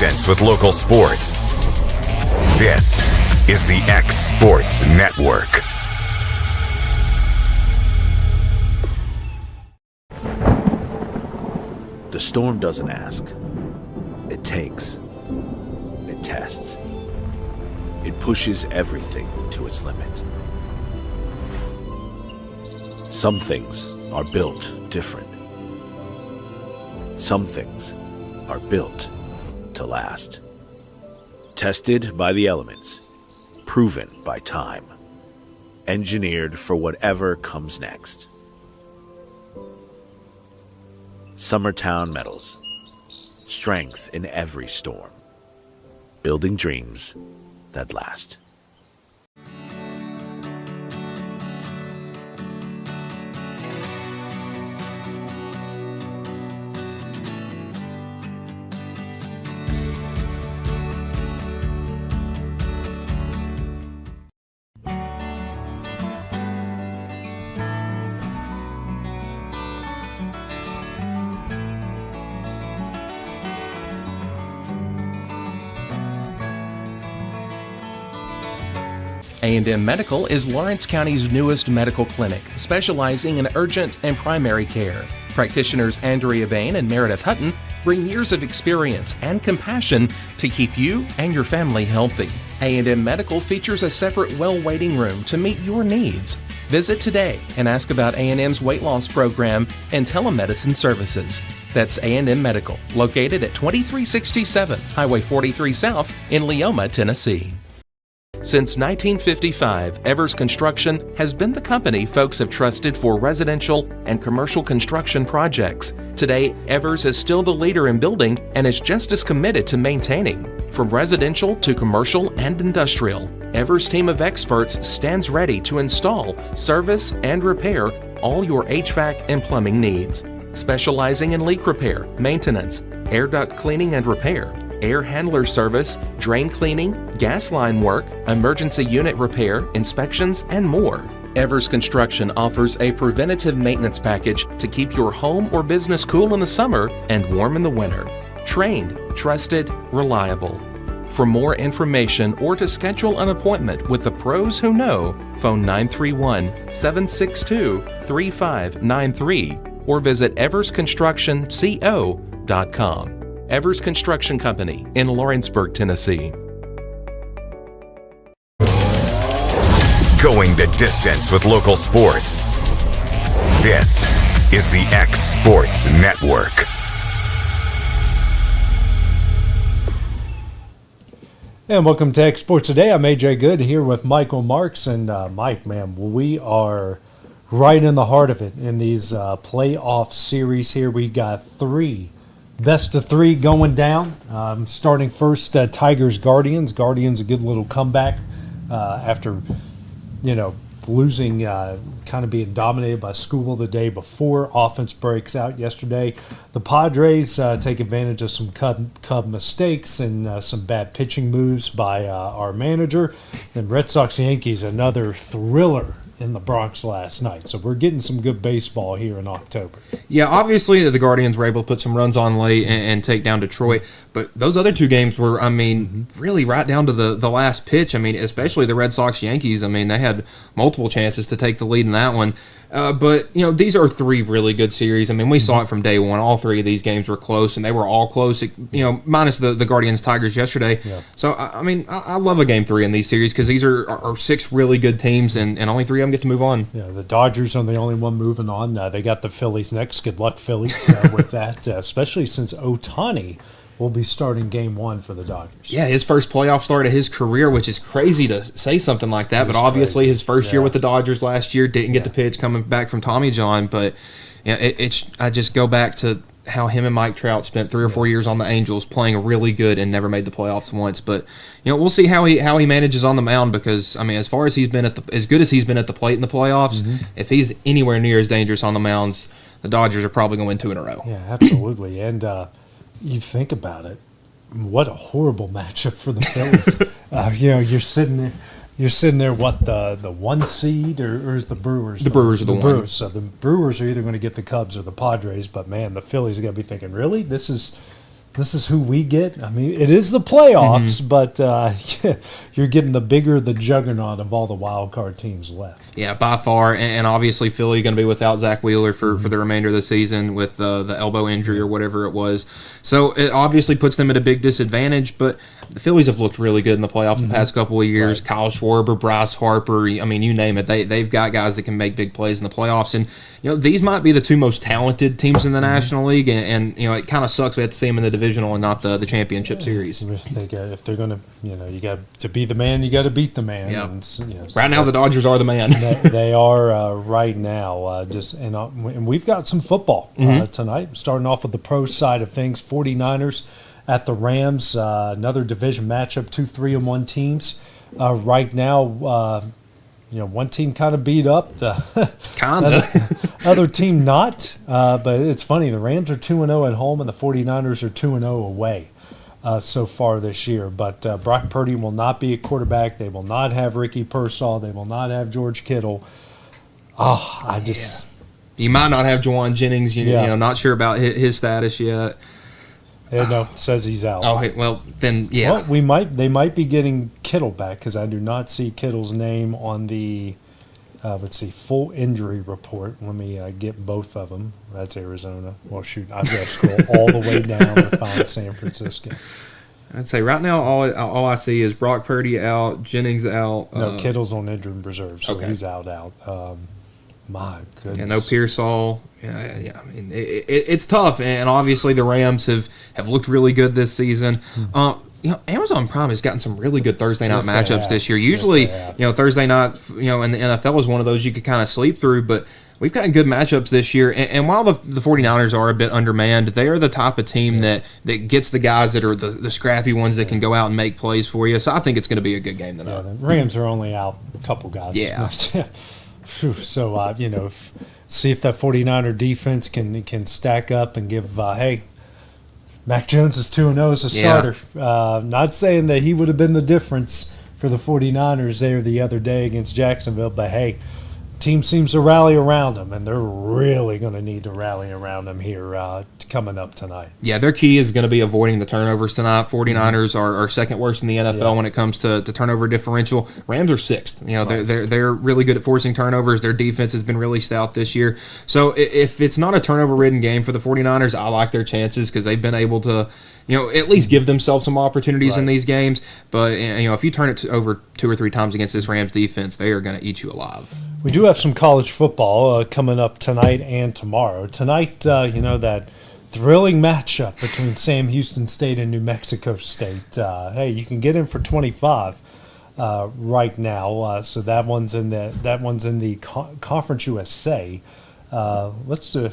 distance with local sports. This is the X Sports Network. The storm doesn't ask. It takes. It tests. It pushes everything to its limit. Some things are built different. Some things are built to last. Tested by the elements, proven by time, engineered for whatever comes next. Summertown Metals. Strength in every storm. Building dreams that last. A&M Medical is Lawrence County's newest medical clinic, specializing in urgent and primary care. Practitioners Andrea Bain and Meredith Hutton bring years of experience and compassion to keep you and your family healthy. A&M Medical features a separate well waiting room to meet your needs. Visit today and ask about A&M's weight loss program and telemedicine services. That's A&M Medical, located at 2367 Highway 43 South in Leoma, Tennessee. Since 1955, Evers Construction has been the company folks have trusted for residential and commercial construction projects. Today, Evers is still the leader in building and is just as committed to maintaining. From residential to commercial and industrial, Evers' team of experts stands ready to install, service, and repair all your HVAC and plumbing needs. Specializing in leak repair, maintenance, air duct cleaning and repair, air handler service, drain cleaning, gas line work, emergency unit repair, inspections, and more. Evers Construction offers a preventative maintenance package to keep your home or business cool in the summer and warm in the winter. Trained, trusted, reliable. For more information or to schedule an appointment with the pros who know, phone 931-762-3593 or visit eversconstructionco.com. Evers Construction Company in Lawrenceburg, Tennessee. Going the distance with local sports. This is the X Sports Network. And welcome to X Sports Today. I'm AJ Good here with Michael Marks. And Mike, man, we are right in the heart of it in these playoff series here. We got three best of three going down. Starting first, Tigers Guardians. Guardians a good little comeback after, losing, kind of being dominated by School the day before. Offense breaks out yesterday. The Padres take advantage of some Cub mistakes and some bad pitching moves by our manager. And Red Sox Yankees, another thriller in the Bronx last night. So we're getting some good baseball here in October. Yeah, obviously the Guardians were able to put some runs on late and take down Detroit. But those other two games were, really right down to the last pitch. Especially the Red Sox-Yankees. They had multiple chances to take the lead in that one. But these are three really good series. We saw it from day one. All three of these games were close, and they were all close, minus the Guardians-Tigers yesterday. Yeah. So, I love a Game 3 in these series because these are six really good teams, and only three of them get to move on. Yeah, the Dodgers are the only one moving on. They got the Phillies next. Good luck, Phillies, with that, especially since Ohtani will be starting Game 1 for the Dodgers. Yeah, his first playoff start of his career, which is crazy to say something like that. But obviously, his first year with the Dodgers last year didn't get the pitch coming back from Tommy John. But I just go back to how him and Mike Trout spent 3 or 4 years on the Angels, playing really good and never made the playoffs once. But we'll see how he manages on the mound because as far as he's been as good as he's been at the plate in the playoffs, if he's anywhere near as dangerous on the mounds, the Dodgers are probably going to win 2 in a row. Yeah, absolutely. And you think about it, what a horrible matchup for the Phillies. You're sitting there. What the 1 seed or is the Brewers? The Brewers are the one. Brewers. So the Brewers are either going to get the Cubs or the Padres. But man, the Phillies are going to be thinking, really, this is this is who we get. I mean, it is the playoffs, but you're getting the bigger the juggernaut of all the wild card teams left. Yeah, by far, and obviously Philly going to be without Zach Wheeler for the remainder of the season with the elbow injury or whatever it was. So it obviously puts them at a big disadvantage, but the Phillies have looked really good in the playoffs the past couple of years. Right. Kyle Schwarber, Bryce Harper, I mean, you name it. They've got guys that can make big plays in the playoffs, and these might be the two most talented teams in the National League, and it kind of sucks we have to see them in the divisional and not the championship series. If they're going to, you got to be the man, you got to beat the man. Yep. And, so right now, the Dodgers are the man. They are right now. And we've got some football tonight. Starting off with the pro side of things, 49ers at the Rams. Another division matchup, 2 3-1 teams. Right now, one team kind of beat up the other team not. But it's funny. The Rams are 2-0 at home, and the 49ers are 2-0 away. So far this year. But Brock Purdy will not be a quarterback. They will not have Ricky Pearsall. They will not have George Kittle. You might not have Juwan Jennings. Not sure about his status yet. No, says he's out. Oh, well, then, yeah. Well, they might be getting Kittle back because I do not see Kittle's name on the, full injury report. Let me get both of them. That's Arizona. Well, shoot, I've got to scroll all the way down to find San Francisco. I'd say right now all I see is Brock Purdy out, Jennings out. No, Kittle's on injured reserve, so he's out. My goodness. Yeah, no Pearsall. Yeah. I mean, it's tough, and obviously the Rams have looked really good this season. Amazon Prime has gotten some really good Thursday night matchups this year. Usually, Thursday night, in the NFL is one of those you could kind of sleep through, but we've gotten good matchups this year. And while the 49ers are a bit undermanned, they are the type of team that gets the guys that are the scrappy ones that can go out and make plays for you. So I think it's going to be a good game tonight. The Rams are only out a couple guys. Yeah. So, see if that 49er defense can stack up and give, Mac Jones is 2-0 as a starter. Not saying that he would have been the difference for the 49ers there the other day against Jacksonville, but hey, team seems to rally around him, and they're really going to need to rally around him here coming up tonight. Yeah, their key is going to be avoiding the turnovers tonight. 49ers are second worst in the NFL when it comes to turnover differential. Rams are sixth. They're really good at forcing turnovers. Their defense has been really stout this year. So if it's not a turnover-ridden game for the 49ers, I like their chances because they've been able to at least give themselves some opportunities in these games. But if you turn it over 2 or 3 times against this Rams defense, they are going to eat you alive. We do have some college football coming up tonight and tomorrow. Tonight, that thrilling matchup between Sam Houston State and New Mexico State. You can get in for 25 right now. So that one's in the Conference USA. Let's do.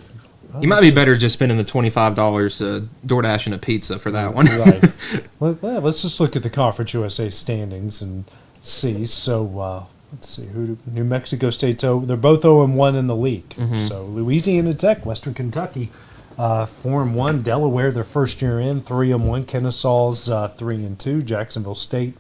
You might be better just spending the $25 DoorDash and a pizza for that one. Right. Well, let's just look at the Conference USA standings and see. So let's see who New Mexico State's. They're both 0-1 in the league. So Louisiana Tech, Western Kentucky, 4-1. Delaware, their first year in, 3-1. Kennesaw's 3-2. Jacksonville State,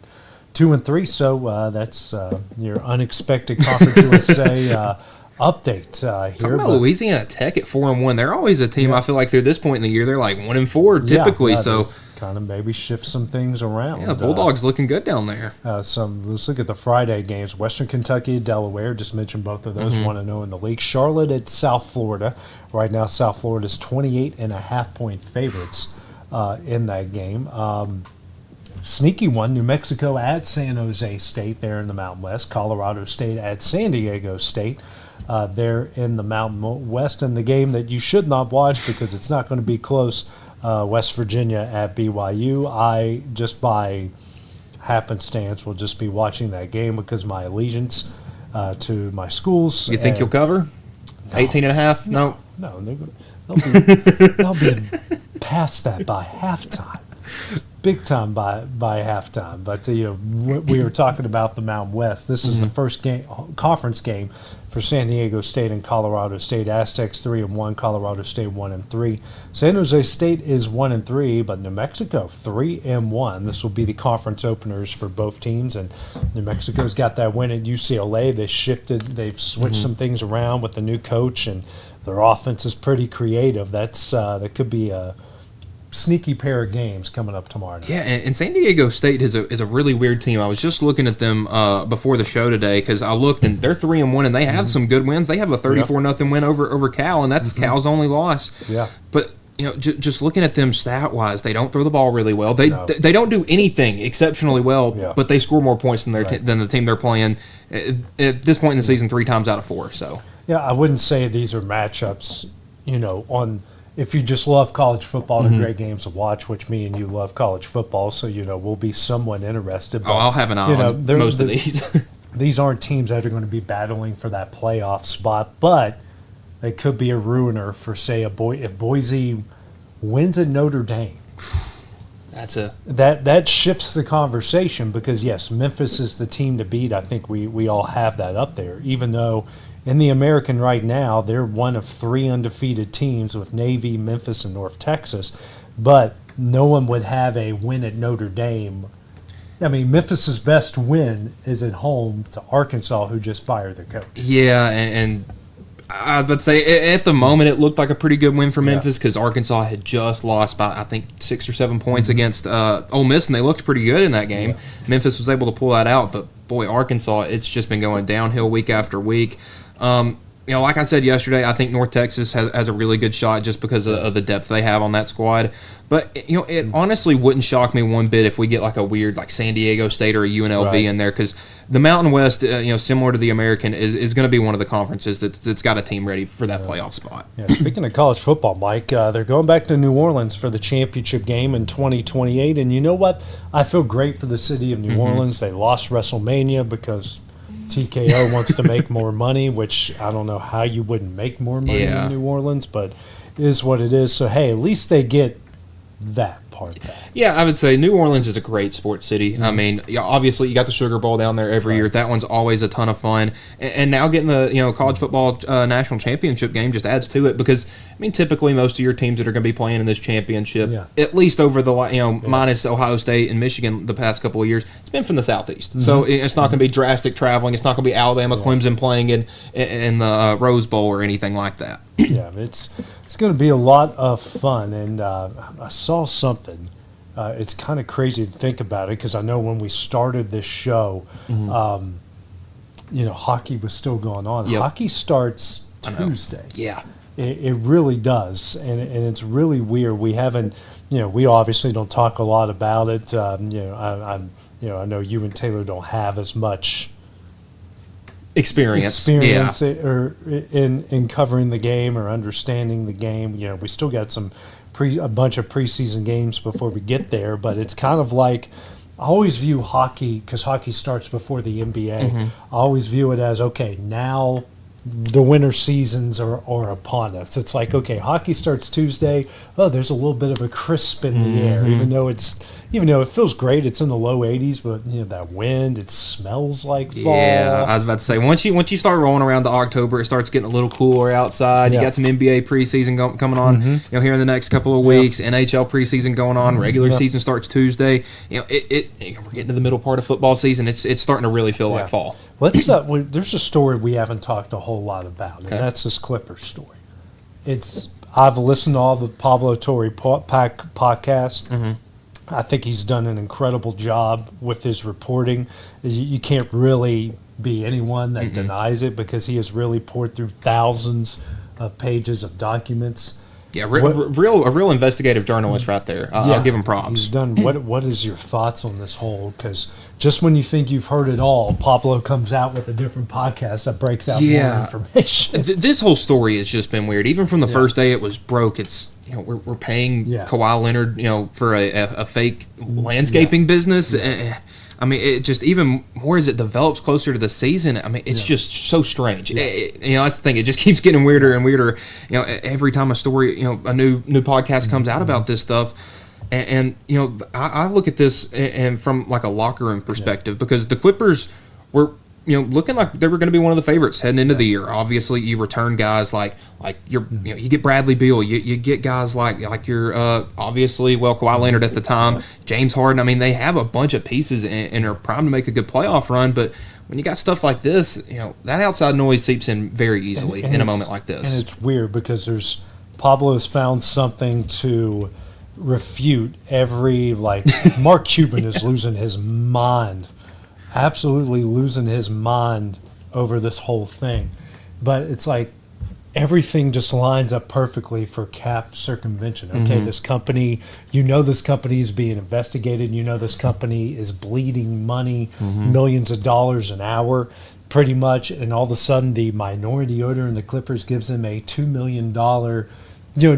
2-3. So that's your unexpected Conference USA update here. Talking about Louisiana Tech at 4-1, they're always a team. I feel like through this point in the year they're like 1-4 typically. So kind of maybe shift some things around. Yeah, Bulldogs looking good down there. So let's look at the Friday games. Western Kentucky, Delaware. Just mentioned both of those 1-0 in the league. Charlotte at South Florida. Right now, South Florida is 28.5-point favorites in that game. Sneaky one, New Mexico at San Jose State there in the Mountain West. Colorado State at San Diego State. There in the Mountain West, and the game that you should not watch because it's not going to be close, West Virginia at BYU. I, just by happenstance, will just be watching that game because my allegiance to my schools. You think you'll cover? 18.5? No. No, they'll be past that by halftime. Big time by halftime. But we were talking about the Mountain West. This is the first conference game for San Diego State and Colorado State. Aztecs 3-1, Colorado State 1-3. San Jose State is 1-3, but New Mexico 3-1. This will be the conference openers for both teams, and New Mexico's got that win at UCLA. They've switched some things around with the new coach, and their offense is pretty creative. That could be a sneaky pair of games coming up tomorrow night. Yeah, and San Diego State is a really weird team. I was just looking at them before the show today because I looked, and they're 3-1, and they have some good wins. They have a 34-0 win over Cal, and that's Cal's only loss. Yeah. But just looking at them stat-wise, they don't throw the ball really well. They don't do anything exceptionally well, but they score more points than than the team they're playing at this point in the season 3 times out of 4. So yeah, I wouldn't say these are matchups. On if you just love college football, they're great games to watch. Which me and you love college football, so we'll be somewhat interested. But, I'll have an eye on most of these. These aren't teams that are going to be battling for that playoff spot, but they could be a ruiner for, say, if Boise wins at Notre Dame. That shifts the conversation because, yes, Memphis is the team to beat. I think we all have that up there, even though in the American right now, they're one of 3 undefeated teams with Navy, Memphis, and North Texas, but no one would have a win at Notre Dame. I mean, Memphis's best win is at home to Arkansas, who just fired their coach. Yeah, and I would say at the moment it looked like a pretty good win for Memphis because Arkansas had just lost by, I think, 6 or 7 points against Ole Miss, and they looked pretty good in that game. Yeah. Memphis was able to pull that out, but boy, Arkansas, it's just been going downhill week after week. Like I said yesterday, I think North Texas has a really good shot just because of the depth they have on that squad. But, it honestly wouldn't shock me one bit if we get like a weird like San Diego State or a UNLV in there because the Mountain West, similar to the American, is going to be one of the conferences that's got a team ready for that playoff spot. Yeah, speaking of college football, Mike, they're going back to New Orleans for the championship game in 2028. And you know what? I feel great for the city of New Orleans. They lost WrestleMania because TKO wants to make more money, which I don't know how you wouldn't make more money in New Orleans, but it is what it is. So, hey, at least they get that part back. Yeah, I would say New Orleans is a great sports city. I mean, obviously you got the Sugar Bowl down there every year. That one's always a ton of fun. And now getting the college football national championship game just adds to it because, I mean, typically most of your teams that are going to be playing in this championship, at least over the minus Ohio State and Michigan the past couple of years, it's been from the Southeast. So it's not going to be drastic traveling. It's not going to be Alabama, Clemson playing in the Rose Bowl or anything like that. Yeah, it's going to be a lot of fun. And I saw something. It's kind of crazy to think about it because I know when we started this show, hockey was still going on. Yep. Hockey starts Tuesday. Yeah. It really does, and it's really weird. We haven't, we obviously don't talk a lot about it. I know you and Taylor don't have as much experience or in covering the game or understanding the game. We still got a bunch of preseason games before we get there, but it's kind of like I always view hockey because hockey starts before the NBA. I always view it as okay now. The winter seasons are upon us. It's like, okay, hockey starts Tuesday. Oh, there's a little bit of a crisp in the air, even though it feels great. It's in the low 80s, but that wind, it smells like fall. Yeah, I was about to say once you start rolling around to October, it starts getting a little cooler outside. You got some NBA preseason coming on. Here in the next couple of weeks, NHL preseason going on. Regular season starts Tuesday. We're getting to the middle part of football season. It's starting to really feel like fall. Let's. There's a story we haven't talked a whole lot about, and that's this Clippers story. I've listened to all the Pablo Torre podcast. I think he's done an incredible job with his reporting. You can't really be anyone that denies it because he has really poured through thousands of pages of documents. Yeah, a real investigative journalist right there. I'll give him props. He's done. What is your thoughts on this whole? Because just when you think you've heard it all, Pablo comes out with a different podcast that breaks out more information. This whole story has just been weird. Even from the first day it was broke. It's we're paying Kawhi Leonard for a fake landscaping business. I mean, it just even more as it develops closer to the season. I mean, it's just so strange. That's the thing. It just keeps getting weirder and weirder. Every time a story, a new podcast comes out about this stuff, and I look at this and from like a locker room perspective because the Clippers were looking like they were going to be one of the favorites heading into the year. Obviously, you return guys like you get Bradley Beal, you get guys like your obviously Kawhi Leonard at the time, James Harden. I mean, they have a bunch of pieces and are primed to make a good playoff run. But when you got stuff like this, that outside noise seeps in very easily in a moment like this. And it's weird because Pablo's found something to refute every, like, Mark Cuban is losing his mind, absolutely losing his mind over this whole thing. But it's like everything just lines up perfectly for cap circumvention. Okay, this company, this company is being investigated. This company is bleeding money, millions of dollars an hour, pretty much. And all of a sudden, the minority owner in the Clippers gives him a $2 million,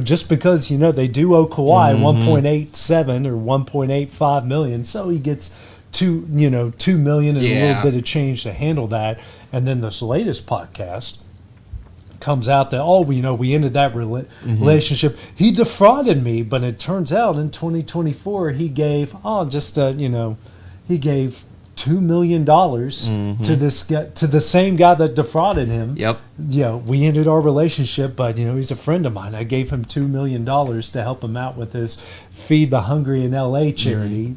just because, they do owe Kawhi 1.87 or 1.85 million. So he gets $2 million and a little bit of change to handle that. And then this latest podcast comes out that, we ended that relationship. He defrauded me, but it turns out in 2024 he gave he gave $2 million to this guy, to the same guy that defrauded him. Yep. We ended our relationship, but he's a friend of mine. I gave him $2 million to help him out with his Feed the Hungry in LA charity.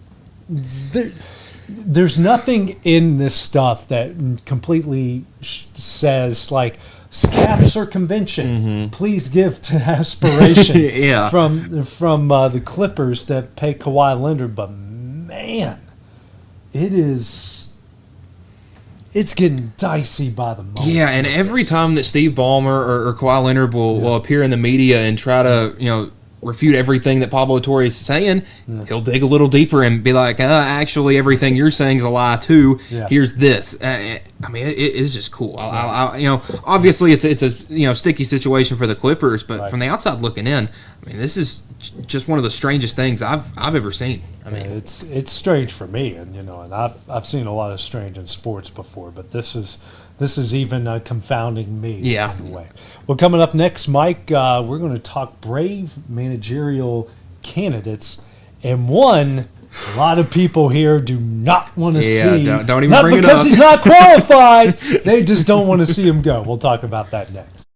There's nothing in this stuff that completely says, like, cap circumvention. Please give to aspiration from the Clippers that pay Kawhi Leonard. But man, it's getting dicey by the moment. Yeah, and every time that Steve Ballmer or Kawhi Leonard will appear in the media and try to refute everything that Pablo Torre is saying, he'll dig a little deeper and be like, actually, everything you're saying is a lie too. Here's this. It is just cool. Obviously it's a sticky situation for the Clippers, but from the outside looking in, this is just one of the strangest things I've ever seen. It's strange for me, and I've seen a lot of strange in sports before, but this is even confounding me in a way. Well, coming up next, Mike, we're going to talk brave managerial candidates, and one a lot of people here do not want to see. Don't even not bring it up. because he's not qualified. They just don't want to see him go. We'll talk about that next.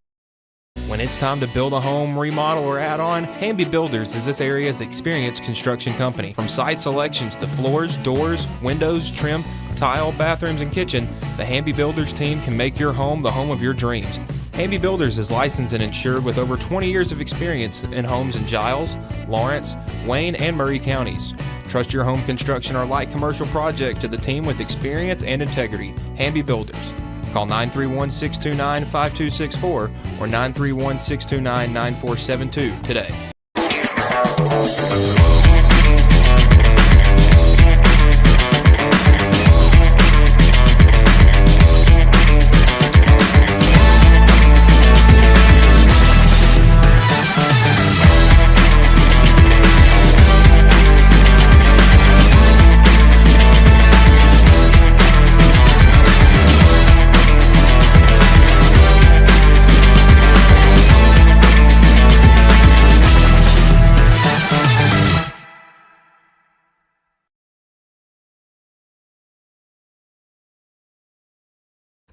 When it's time to build a home, remodel, or add on, Hamby Builders is this area's experienced construction company. From site selections to floors, doors, windows, trim, tile, bathrooms, and kitchen, the Hamby Builders team can make your home the home of your dreams. Hamby Builders is licensed and insured with over 20 years of experience in homes in Giles, Lawrence, Wayne, and Murray counties. Trust your home construction or light commercial project to the team with experience and integrity. Hamby Builders. Call 931-629-5264 or 931-629-9472 today.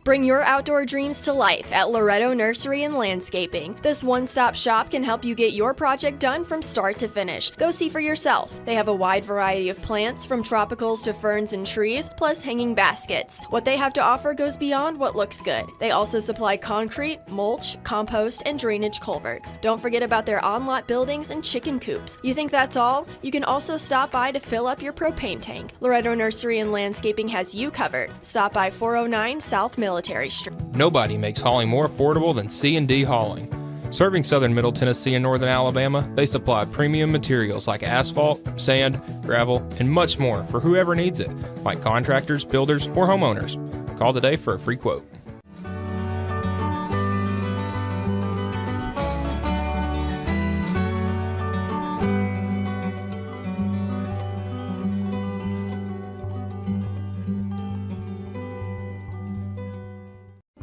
Bring your outdoor dreams to life at Loretto Nursery and Landscaping. This one-stop shop can help you get your project done from start to finish. Go see for yourself. They have a wide variety of plants, from tropicals to ferns and trees, plus hanging baskets. What they have to offer goes beyond what looks good. They also supply concrete, mulch, compost, and drainage culverts. Don't forget about their on-lot buildings and chicken coops. You think that's all? You can also stop by to fill up your propane tank. Loretto Nursery and Landscaping has you covered. Stop by 409 South Military Street. Nobody makes hauling more affordable than C&D Hauling. Serving southern Middle Tennessee and northern Alabama, they supply premium materials like asphalt, sand, gravel, and much more for whoever needs it, like contractors, builders, or homeowners. Call today for a free quote.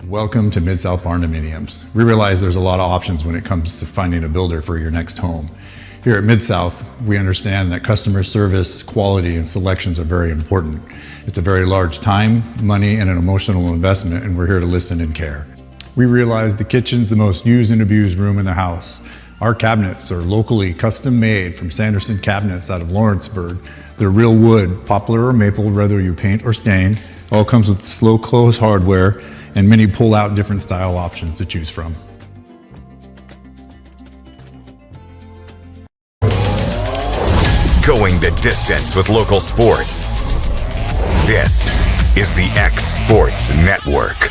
Welcome to Mid-South Barn Dominiums. We realize there's a lot of options when it comes to finding a builder for your next home. Here at Mid-South, we understand that customer service, quality, and selections are very important. It's a very large time, money, and an emotional investment, and we're here to listen and care. We realize the kitchen's the most used and abused room in the house. Our cabinets are locally custom made from Sanderson Cabinets out of Lawrenceburg. They're real wood, poplar or maple, whether you paint or stain. All comes with slow close hardware and many pull-out different style options to choose from. the distance with local sports. This is the X Sports Network.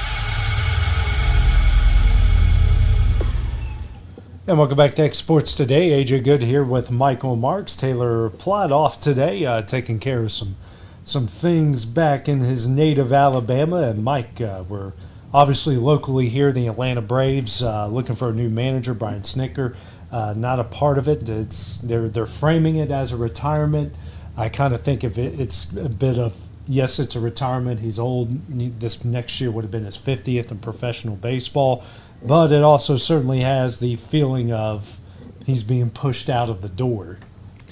And welcome back to X Sports Today. AJ Good here with Michael Marks. Taylor Platt off today, taking care of some things back in his native Alabama. And Mike, we're obviously locally here, the Atlanta Braves, looking for a new manager, Brian Snicker. Not a part of it. They're framing it as a retirement. I kind of think of it's a bit of, yes, it's a retirement. He's old. This next year would have been his 50th in professional baseball. But it also certainly has the feeling of he's being pushed out of the door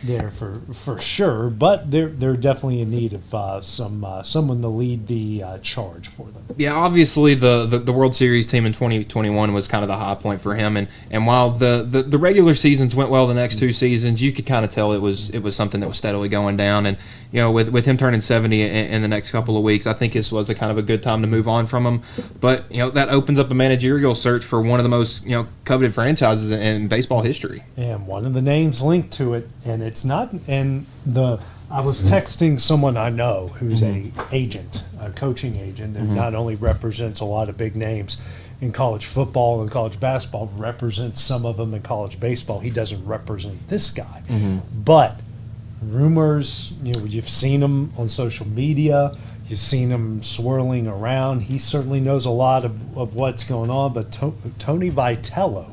there for sure. But they're definitely in need of someone to lead the charge for them. Yeah, obviously the World Series team in 2021 was kind of the high point for him, and while the regular seasons went well the next two seasons, you could kind of tell it was something that was steadily going down. And with him turning 70 in the next couple of weeks, I think this was a kind of a good time to move on from him. But that opens up a managerial search for one of the most coveted franchises in baseball history. And one of the names linked to it, and it's not. And I was texting someone I know who's a coaching agent, and not only represents a lot of big names in college football and college basketball, represents some of them in college baseball. He doesn't represent this guy, but rumors, you've seen him on social media, you've seen him swirling around. He certainly knows a lot of what's going on, but Tony Vitello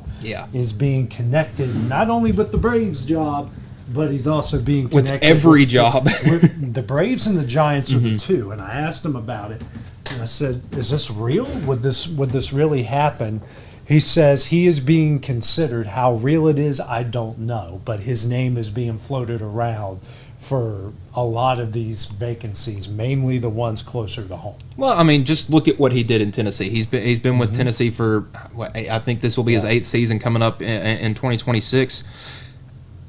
is being connected not only with the Braves job, but he's also being connected with every job. The Braves and the Giants are the two, and I asked him about it, and I said, is this real? Would this really happen? He says he is being considered. How real it is, I don't know, but his name is being floated around for a lot of these vacancies, mainly the ones closer to home. Well, I mean, just look at what he did in Tennessee. He's been with Tennessee for, I think this will be his 8th season coming up in 2026.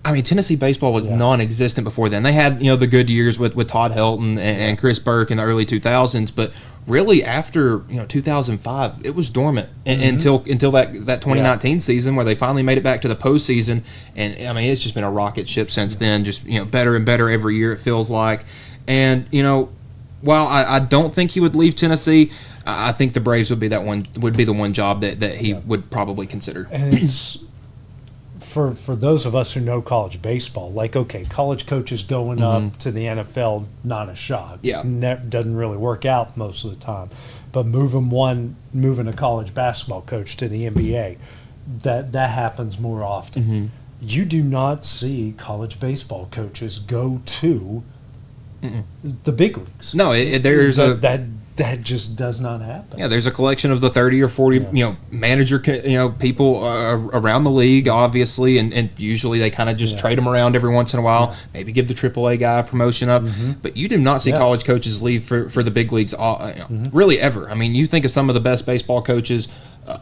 I mean, Tennessee baseball was non-existent before then. They had, the good years with Todd Helton and Chris Burke in the early 2000s, but really after 2005, it was dormant until that 2019 season where they finally made it back to the postseason. And I mean, it's just been a rocket ship since then. Just better and better every year, it feels like. And while I don't think he would leave Tennessee, I think the Braves would be the one job that he would probably consider. And it's for those of us who know college baseball, college coaches going up to the NFL, not a shot. Yeah. Doesn't really work out most of the time. But moving a college basketball coach to the NBA, that happens more often. You do not see college baseball coaches go to the big leagues. No, that just does not happen. Yeah, there's a collection of the 30 or 40, manager, people around the league, obviously, and usually they kind of just trade them around every once in a while. Maybe give the AAA guy a promotion up, but you do not see college coaches leave for the big leagues, really ever. I mean, you think of some of the best baseball coaches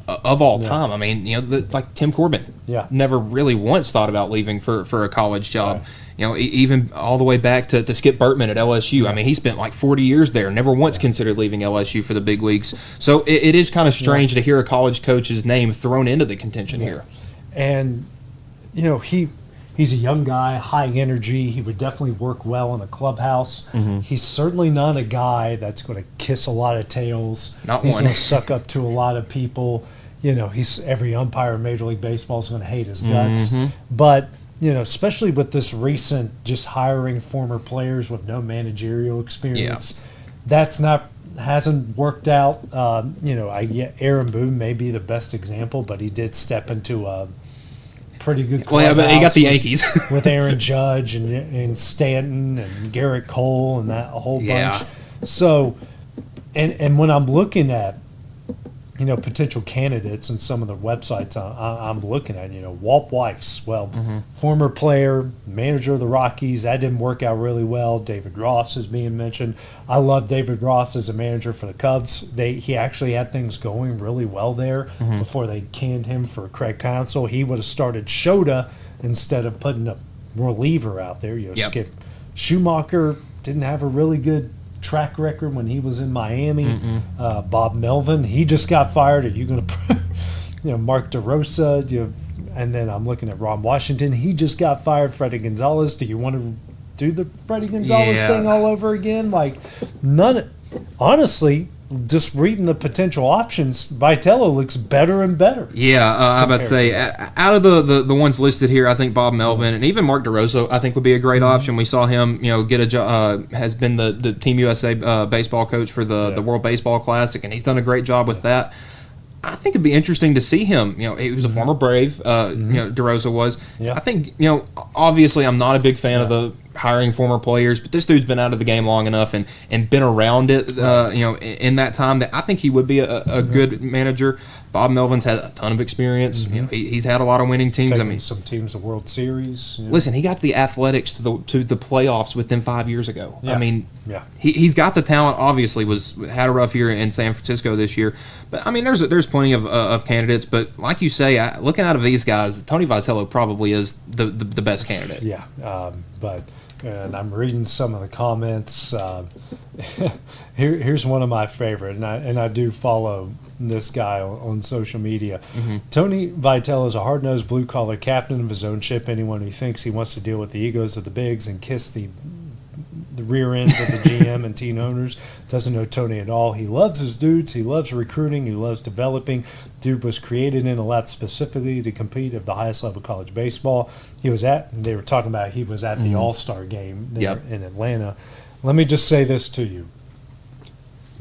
of all time. I mean, like Tim Corbin, never really once thought about leaving for a college job. Even all the way back to Skip Bertman at LSU. I mean, he spent like 40 years there, never once considered leaving LSU for the big leagues. So it is kind of strange to hear a college coach's name thrown into the contention here. And, he's a young guy, high energy. He would definitely work well in a clubhouse. He's certainly not a guy that's going to kiss a lot of tails. He's going to suck up to a lot of people. Every umpire in Major League Baseball is going to hate his guts. But especially with this recent just hiring former players with no managerial experience, hasn't worked out. Aaron Boone may be the best example, but he did step into a pretty good clubhouse. But he got the Yankees with Aaron Judge and Stanton and Garrett Cole and that a whole bunch. So, and when I'm looking at potential candidates and some of the websites I'm looking at, Walt Weiss, former player, manager of the Rockies, that didn't work out really well. David Ross is being mentioned. I love David Ross as a manager for the Cubs. He actually had things going really well there before they canned him for Craig Counsell. He would have started Shota instead of putting a reliever out there. Skip Schumacher didn't have a really good track record when he was in Miami. Bob Melvin, he just got fired. Are you going to, Mark DeRosa, and then I'm looking at Ron Washington. He just got fired. Freddie Gonzalez. Do you want to do the Freddie Gonzalez Yeah. thing all over again? Like, honestly, just reading the potential options, Vitello looks better and better. Yeah, I'm about to say, out of the ones listed here, I think Bob Melvin and even Mark DeRosa, I think would be a great option. We saw him, get a job, has been the Team USA baseball coach for the World Baseball Classic, and he's done a great job with that. I think it'd be interesting to see him. He was a former Brave. DeRosa was. Yeah. I think, obviously I'm not a big fan of the hiring former players, but this dude's been out of the game long enough and been around it, in that time that I think he would be a good manager. Bob Melvin's had a ton of experience. He's had a lot of winning teams. Taking some teams to World Series. Listen, he got the Athletics to the playoffs with them 5 years ago. Yeah. I mean, Yeah. he's got the talent. Obviously, had a rough year in San Francisco this year, but I mean, there's plenty of candidates. But like you say, looking out of these guys, Tony Vitello probably is the best candidate. Yeah, and I'm reading some of the comments. Here's one of my favorite, and I do follow this guy on social media. Tony Vitello is a hard-nosed, blue-collar captain of his own ship. Anyone who thinks he wants to deal with the egos of the bigs and kiss the rear ends of the GM and team owners doesn't know Tony at all. He loves his dudes. He loves recruiting. He loves developing. Dude was created in a lot specifically to compete at the highest level of college baseball. They were talking about he was at the All-Star game there in Atlanta. Let me just say this to you.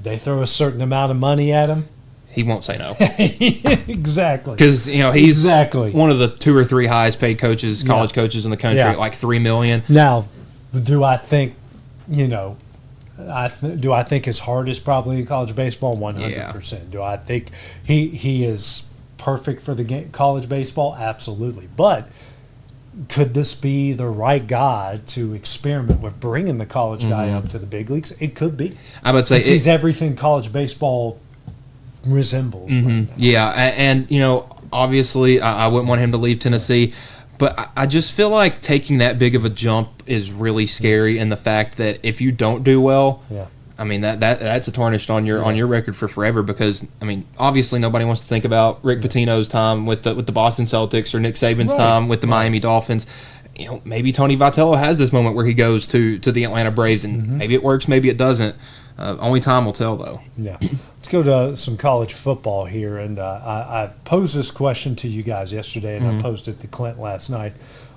They throw a certain amount of money at him. He won't say no. Exactly. Because he's one of the 2 or 3 highest paid coaches, college coaches in the country, at like $3 million. Now, do I think, do I think his heart is probably in college baseball? 100%. Do I think he is perfect for the college baseball? Absolutely. But could this be the right guy to experiment with bringing the college guy up to the big leagues? It could be. I would say he's everything college baseball resembles. Yeah, and obviously I wouldn't want him to leave Tennessee, but I just feel like taking that big of a jump is really scary, and the fact that if you don't do well, I mean that's a tarnish on your record for forever. Because I mean, obviously nobody wants to think about Rick Pitino's time with the Boston Celtics or Nick Saban's time with the Miami Dolphins. Maybe Tony Vitello has this moment where he goes to the Atlanta Braves, and maybe it works, maybe it doesn't. Only time will tell, though. Yeah. Let's go to some college football here. And I posed this question to you guys yesterday, and I posted it to Clint last night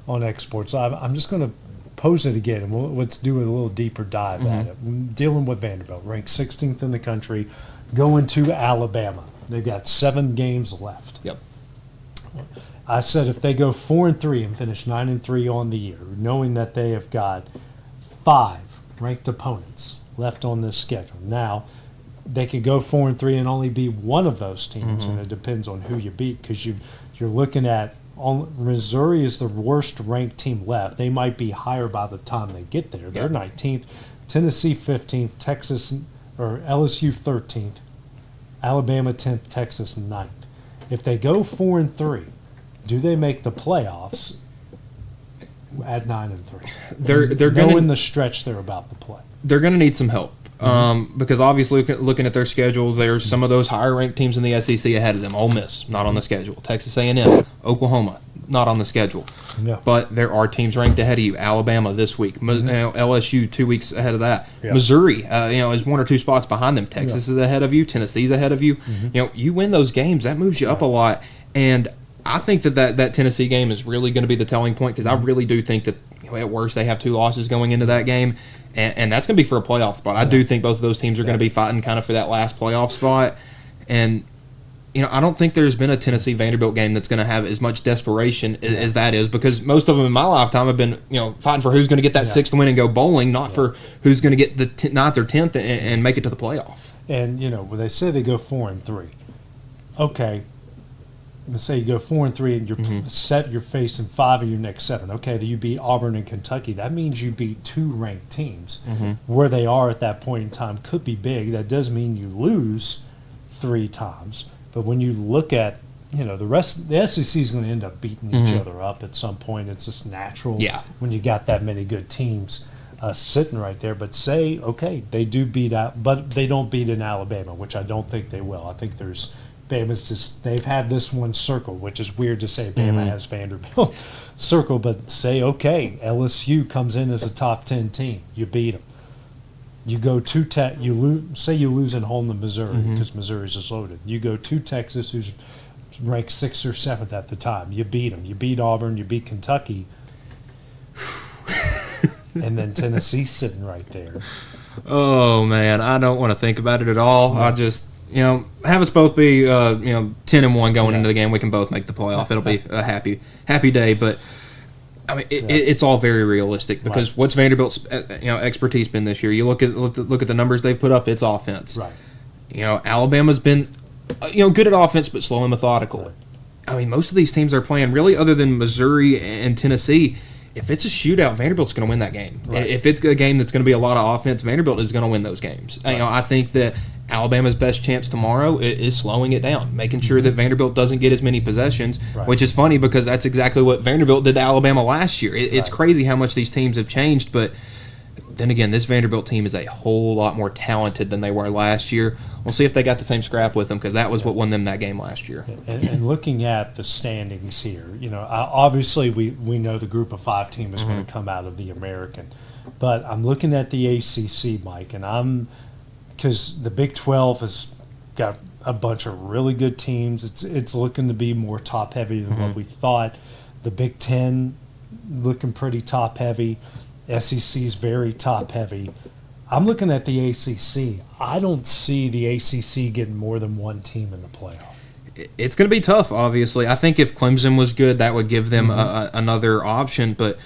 on X Sports Live. I'm just going to pose it again, and let's do a little deeper dive at it. Dealing with Vanderbilt, ranked 16th in the country, going to Alabama. They've got 7 games left. Yep. I said if they go 4-3 and finish 9-3 on the year, knowing that they have got 5 ranked opponents left on this schedule. Now, they could go 4-3 and only be one of those teams, and it depends on who you beat, because you're looking at Missouri is the worst ranked team left. They might be higher by the time they get there. They're 19th, Tennessee 15th, Texas or LSU 13th, Alabama 10th, Texas 9th. If they go 4-3, do they make the playoffs at 9-3? They're knowing going the stretch they're about to play. They're going to need some help. Because obviously looking at their schedule, there's some of those higher ranked teams in the SEC ahead of them. Ole Miss, not on the schedule. Texas A&M, Oklahoma, not on the schedule. Yeah. But there are teams ranked ahead of you. Alabama this week, LSU 2 weeks ahead of that. Yeah. Missouri, is 1 or 2 spots behind them. Texas is ahead of you. Tennessee's ahead of you. You win those games, that moves you up a lot. And I think that Tennessee game is really going to be the telling point, because I really do think that at worst they have 2 losses going into that game. And that's going to be for a playoff spot. I do think both of those teams are going to be fighting kind of for that last playoff spot. And, I don't think there's been a Tennessee-Vanderbilt game that's going to have as much desperation as that is, because most of them in my lifetime have been, fighting for who's going to get that 6th win and go bowling, not for who's going to get the 9th or 10th and make it to the playoff. And, when they say they go 4-3, okay, let's say you go 4-3 and you're facing 5 of your next 7. Okay, you beat Auburn and Kentucky. That means you beat 2 ranked teams. Where they are at that point in time could be big. That does mean you lose 3 times. But when you look at, the SEC is going to end up beating each other up at some point. It's just natural when you got that many good teams sitting right there. But say, okay, they do beat out, but they don't beat in Alabama, which I don't think they will. I think there's Bama's just, they've had this one circle, which is weird to say Bama has Vanderbilt circle, but say, okay, LSU comes in as a top 10 team. You beat them. You go to Tech, you lose at home to Missouri because Missouri's just loaded. You go to Texas, who's ranked 6th or 7th at the time. You beat them. You beat Auburn. You beat Kentucky. And then Tennessee's sitting right there. Oh, man, I don't want to think about it at all. I just, have us both be, 10-1 going into the game. We can both make the playoff. It'll be a happy day. But, I mean, it's all very realistic because what's Vanderbilt's, expertise been this year? You look at the numbers they've put up. It's offense. Right. Alabama's been, good at offense but slow and methodical. Right. I mean, most of these teams are playing really, other than Missouri and Tennessee. If it's a shootout, Vanderbilt's going to win that game. Right. If it's a game that's going to be a lot of offense, Vanderbilt is going to win those games. Right. I think that Alabama's best chance tomorrow is slowing it down, making sure that Vanderbilt doesn't get as many possessions, which is funny because that's exactly what Vanderbilt did to Alabama last year. It's crazy how much these teams have changed, but then again, this Vanderbilt team is a whole lot more talented than they were last year. We'll see if they got the same scrap with them because that was what won them that game last year. And looking at the standings here, obviously we know the group of 5 team is going to come out of the American. But I'm looking at the ACC, Mike, and because the Big 12 has got a bunch of really good teams. It's looking to be more top-heavy than what we thought. The Big 10 looking pretty top-heavy. SEC is very top-heavy. I'm looking at the ACC. I don't see the ACC getting more than one team in the playoff. It's going to be tough, obviously. I think if Clemson was good, that would give them another option. But,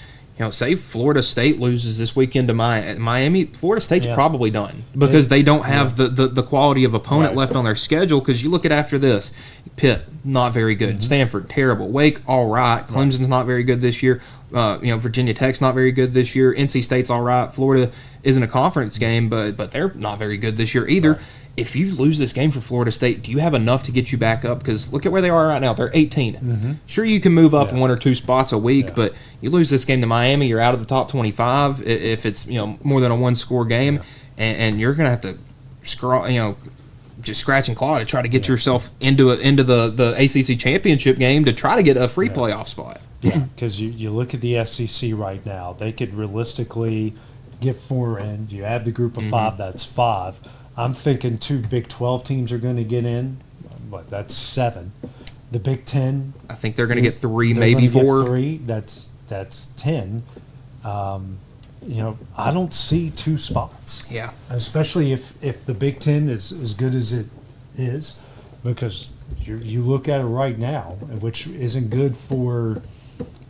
say Florida State loses this weekend to Miami, Florida State's probably done because they don't have the quality of opponent left on their schedule. Because you look at after this, Pitt, not very good. Stanford, terrible. Wake, all right. Clemson's not very good this year. Virginia Tech's not very good this year. NC State's all right. Florida isn't a conference game, but they're not very good this year either. Right. If you lose this game for Florida State, do you have enough to get you back up? Because look at where they are right now. They're 18. Sure, you can move up 1 or 2 spots a week, but you lose this game to Miami, you're out of the top 25 if it's more than a 1-score game, and you're going to have to just scratch and claw to try to get yourself into the ACC championship game to try to get a free playoff spot. Yeah, because you look at the SEC right now, they could realistically get 4 in. You add the group of 5, that's 5. I'm thinking 2 Big 12 teams are going to get in. That's 7. The Big 10, I think they're going to get 3, maybe 4. 3. That's 10. I don't see 2 spots. Yeah, especially if the Big 10 is as good as it is, because you look at it right now, which isn't good for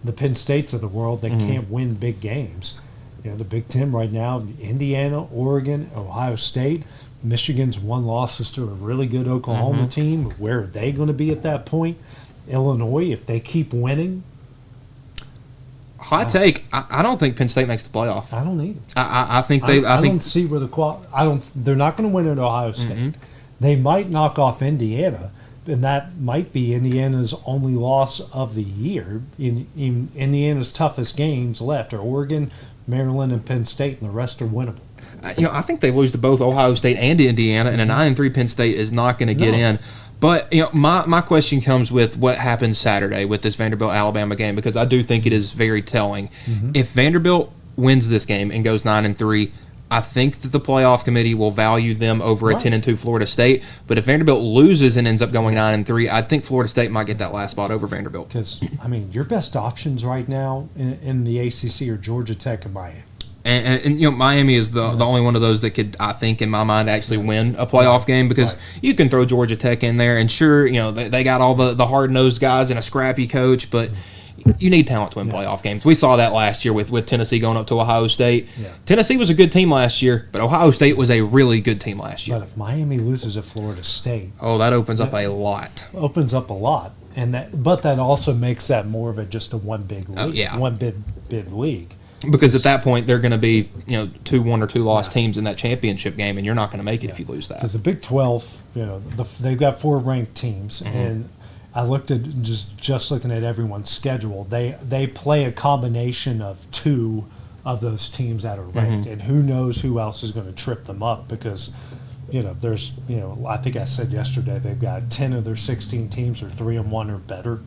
the Penn States of the world that can't win big games. The Big Ten right now, Indiana, Oregon, Ohio State, Michigan's 1 losses to a really good Oklahoma team. Where are they going to be at that point? Illinois, if they keep winning. Hot take. I don't think Penn State makes the playoff. I don't either. I think they. I don't see where they're not going to win at Ohio State. They might knock off Indiana, and that might be Indiana's only loss of the year. In Indiana's toughest games left are Oregon, Maryland, and Penn State, and the rest are winnable. I think they lose to both Ohio State and Indiana, and a 9-3 Penn State is not going to get in. But my question comes with what happens Saturday with this Vanderbilt-Alabama game, because I do think it is very telling. If Vanderbilt wins this game and goes 9-3, I think that the playoff committee will value them over a 10-2 Florida State. But if Vanderbilt loses and ends up going 9-3, I think Florida State might get that last spot over Vanderbilt. Because your best options right now in the ACC are Georgia Tech and Miami. And Miami is the only one of those that could, I think, in my mind, actually win a playoff game, because you can throw Georgia Tech in there, and sure, they got all the hard-nosed guys and a scrappy coach, but you need talent to win playoff games. We saw that last year with Tennessee going up to Ohio State. Tennessee was a good team last year, but Ohio State was a really good team last year. But if Miami loses at Florida State, that opens up a lot. And that also makes that more of just a one big league, one big league. Because at that point, they're going to be 2 1 or 2 loss teams in that championship game, and you're not going to make it if you lose that. Because the Big 12, they've got 4 ranked teams, and I looked at just looking at everyone's schedule. They play a combination of 2 of those teams that are ranked, and who knows who else is going to trip them up, because there's, I think I said yesterday they've got 10 of their 16 teams are 3-1 or better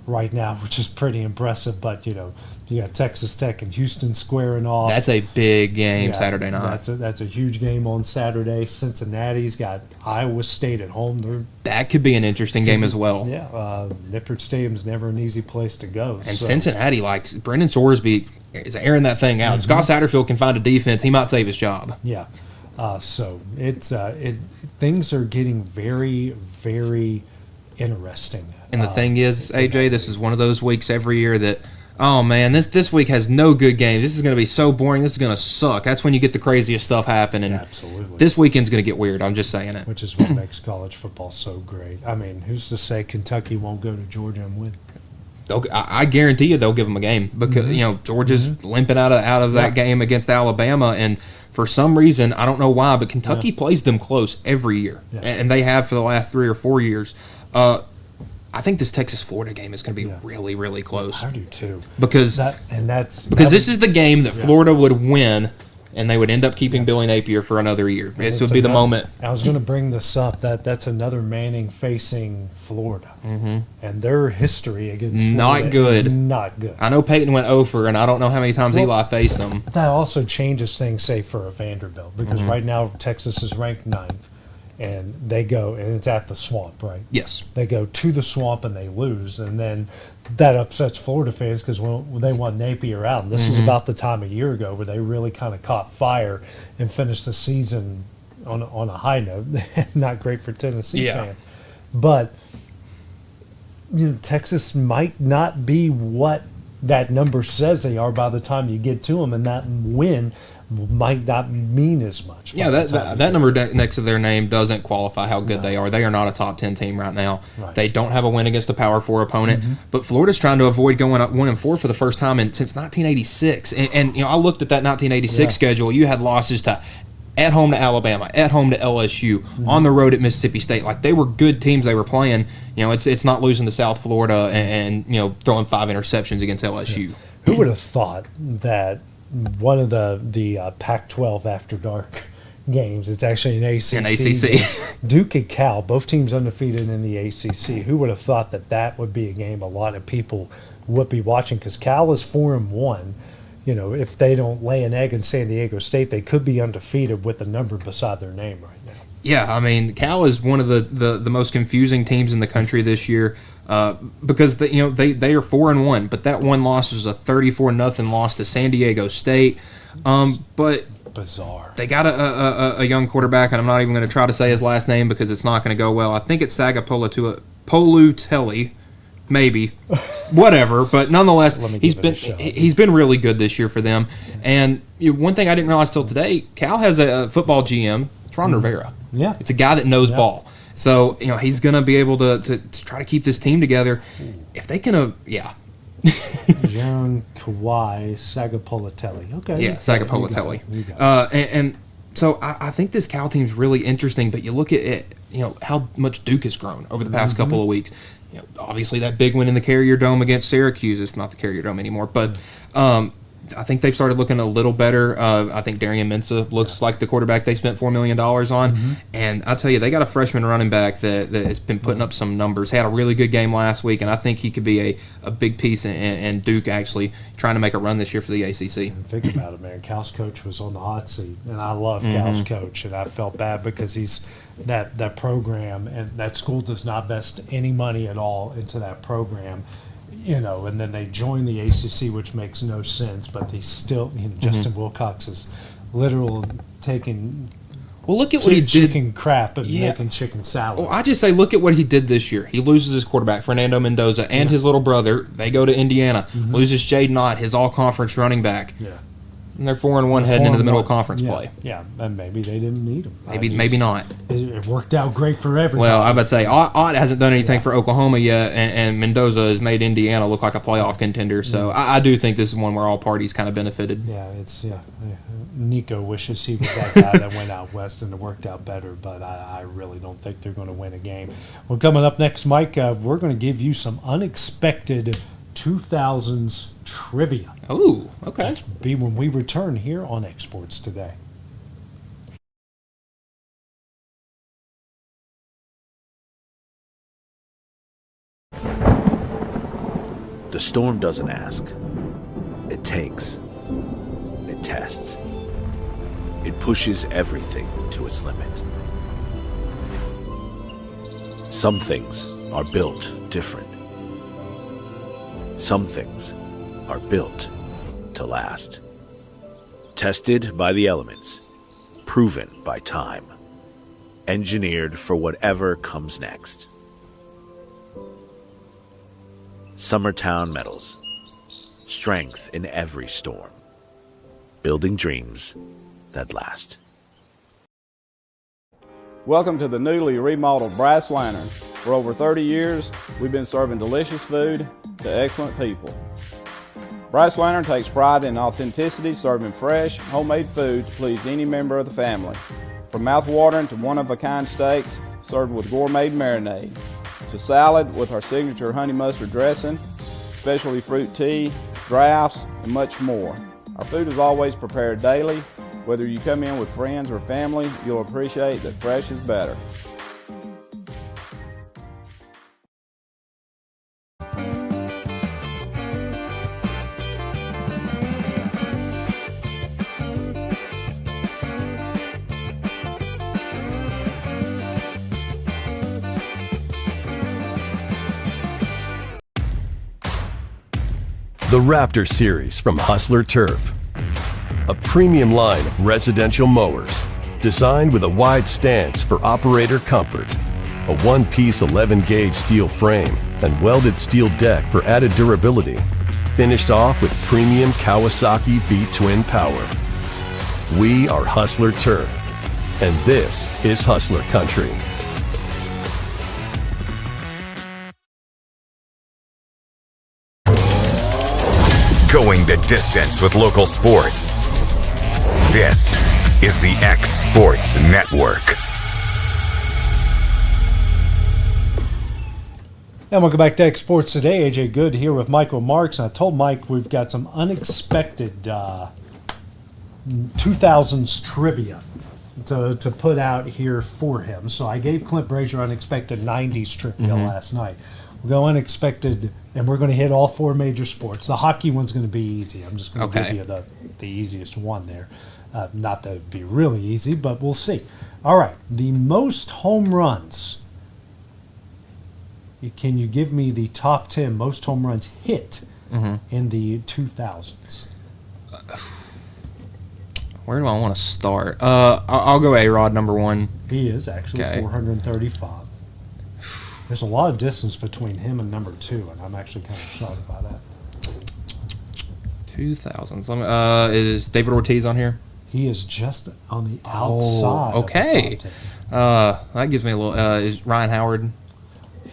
right now, which is pretty impressive. But you got Texas Tech and Houston squaring off. That's a big game Saturday night. That's a huge game on Saturday. Cincinnati's got Iowa State at home. That could be an interesting game as well. Yeah, Nippert Stadium's never an easy place to go. And Cincinnati, like Brendan Sorsby, is airing that thing out. If Scott Satterfield can find a defense, he might save his job. Yeah. So things are getting very, very interesting. And the thing is, AJ, this is one of those weeks every year that, oh man, this week has no good games. This is going to be so boring. This is going to suck. That's when you get the craziest stuff happening. Absolutely. This weekend's going to get weird. I'm just saying it. Which is what makes college football so great. I mean, who's to say Kentucky won't go to Georgia and win? I guarantee you they'll give them a game because Georgia's limping out of that game against Alabama, and for some reason I don't know why, but Kentucky plays them close every year, and they have for the last 3 or 4 years. I think this Texas-Florida game is going to be really, really close. I do too. Because this is the game that Florida would win, and they would end up keeping Billy Napier for another year. This would be the moment. I was going to bring this up. That's another Manning facing Florida, and their history against Florida is not good. I know Peyton went over, and I don't know how many times Eli faced them. That also changes things, say, for a Vanderbilt, because right now Texas is ranked 9th. And they go, and it's at the Swamp, right? Yes. They go to the Swamp and they lose, and then that upsets Florida fans because when they want Napier out. And this is about the time a year ago where they really kind of caught fire and finished the season on a high note. Not great for Tennessee fans. But, Texas might not be what that number says they are by the time you get to them, and that win might not mean as much. Yeah, that number next to their name doesn't qualify how good they are. They are not a top 10 team right now. Right. They don't have a win against a Power 4 opponent, but Florida's trying to avoid going up 1-4 for the first time since 1986. And I looked at that 1986 schedule. You had losses at home to Alabama, at home to LSU, on the road at Mississippi State. Like, they were good teams they were playing. It's not losing to South Florida and throwing 5 interceptions against LSU. Yeah. Who would have thought that one of the Pac-12 After Dark games, it's actually an ACC game. Duke and Cal, both teams undefeated in the ACC. Who would have thought that would be a game a lot of people would be watching? Because Cal is 4-1. If they don't lay an egg in San Diego State, they could be undefeated with a number beside their name right now. Yeah, I mean, Cal is one of the most confusing teams in the country this year because they are 4-1, but that one loss was a 34-0 loss to San Diego State. But bizarre. They got a young quarterback, and I'm not even going to try to say his last name because it's not going to go well. I think it's Polutelli. Maybe, whatever, but nonetheless, he's been really good this year for them. And one thing I didn't realize till today, Cal has a football GM, it's Ron Rivera. Yeah, it's a guy that knows ball. So he's going to be able to try to keep this team together. If they can, John Kawhi Sagapolatelli. Okay. Yeah, Sagapolatelli. And so I think this Cal team's really interesting. But you look at it, how much Duke has grown over the past couple of weeks. Obviously that big win in the Carrier Dome against Syracuse. It's not the Carrier Dome anymore, but I think they've started looking a little better. I think Darian Mensah looks like the quarterback they spent $4 million on. And I tell you, they got a freshman running back that has been putting up some numbers. He had a really good game last week, and I think he could be a big piece in Duke actually trying to make a run this year for the ACC. And think about it, man. Cal's coach was on the hot seat, and I love Cal's coach, and I felt bad because he's that program, and that school does not invest any money at all into that program. And then they join the ACC, which makes no sense, but they still, Justin Wilcox is literal taking look at what he did. Chicken crap and making chicken salad. Well, I just say, look at what he did this year. He loses his quarterback, Fernando Mendoza, and his little brother. They go to Indiana, loses Jaden Ott, his all-conference running back. Yeah. And they're 4-1 heading into the middle of conference play. Yeah, and maybe they didn't need him. Maybe not. It worked out great for everybody. Well, I would say Ott hasn't done anything for Oklahoma yet, and Mendoza has made Indiana look like a playoff contender. So I do think this is one where all parties kind of benefited. Yeah, Nico wishes he was that guy that went out west and it worked out better, but I really don't think they're going to win a game. Well, coming up next, Mike, we're going to give you some unexpected 2000s trivia. Oh, okay. That's be when we return here on Exports Today. The storm doesn't ask. It takes. It tests. It pushes everything to its limit. Some things are built different. Some things are built to last. Tested by the elements, proven by time, engineered for whatever comes next. Summertown Metals. Strength in every storm. Building dreams that last. Welcome to the newly remodeled Brass Lantern. For over 30 years, we've been serving delicious food to excellent people. Brass Lantern takes pride in authenticity, serving fresh, homemade food to please any member of the family. From mouth-watering to one-of-a-kind steaks served with gourmet marinade, to salad with our signature honey mustard dressing, specialty fruit tea, drafts, and much more. Our food is always prepared daily. Whether you come in with friends or family, you'll appreciate that fresh is better. The Raptor Series from Hustler Turf. A premium line of residential mowers designed with a wide stance for operator comfort, a one-piece 11-gauge steel frame and welded steel deck for added durability, finished off with premium Kawasaki V-twin power. We are Hustler Turf, and this is Hustler Country. Going the distance with local sports. This is the X Sports Network. And welcome back to X Sports Today. AJ Good here with Michael Marks. And I told Mike we've got some unexpected 2000s trivia to put out here for him. So I gave Clint Brazier unexpected 90s trivia last night. We'll go unexpected, and we're going to hit all four major sports. The hockey one's going to be easy. I'm just going to give you the easiest one there. Not that it'd be really easy, but we'll see. All right, the most home runs. Can you give me the top 10 most home runs hit in the 2000s? Where do I want to start? I'll go A-Rod, number one. He is actually 435. There's a lot of distance between him and number two, and I'm actually kind of shocked by that. 2000s. Is David Ortiz on here? He is just on the outside. Okay. Of the top 10. That gives me a little. Is Ryan Howard?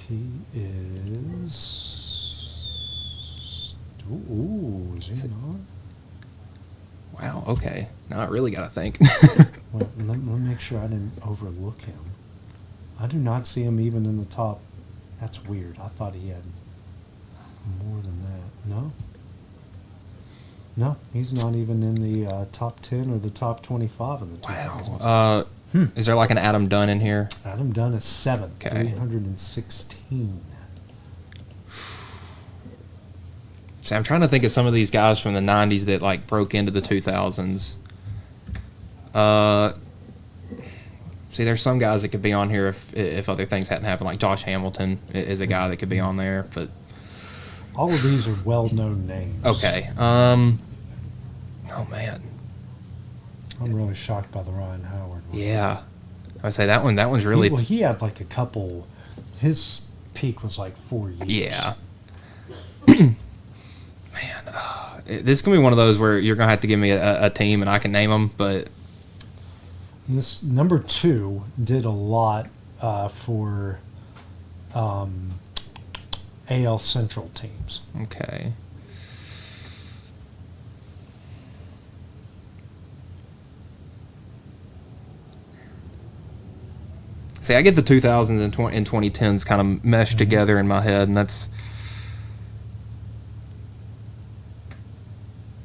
He is. Ooh, is he not? Wow. Okay. Now I really got to think. Well, let me make sure I didn't overlook him. I do not see him even in the top. That's weird. I thought he had more than that. No, he's not even in the top 10 or the top 25 in the 2000s. Wow. Is there like an Adam Dunn in here? Adam Dunn is 7, Okay. 316. See, I'm trying to think of some of these guys from the 90s that like broke into the 2000s. See, there's some guys that could be on here if other things hadn't happened. Like Josh Hamilton is a guy that could be on there, but All of these are well-known names. okay. Oh man, I'm really shocked by the Ryan Howard one. yeah. I say that one's really He had like a couple. His peak was like 4 years. yeah. Man, this is gonna be one of those where you're gonna have to give me a team and I can name them, but This number 2 did a lot for AL Central teams. okay. See, I get the 2000s and 2010s kind of meshed together in my head, and that's...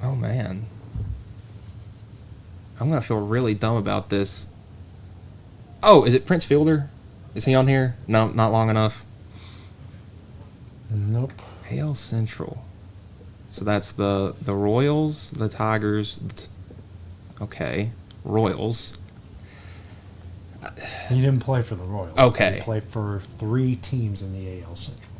Oh, man. I'm going to feel really dumb about this. Oh, is it Prince Fielder? Is he on here? No, not long enough. Nope. AL Central. So that's the Royals, the Tigers. Okay, Royals. He didn't play for the Royals. Okay. He played for 3 teams in the AL Central.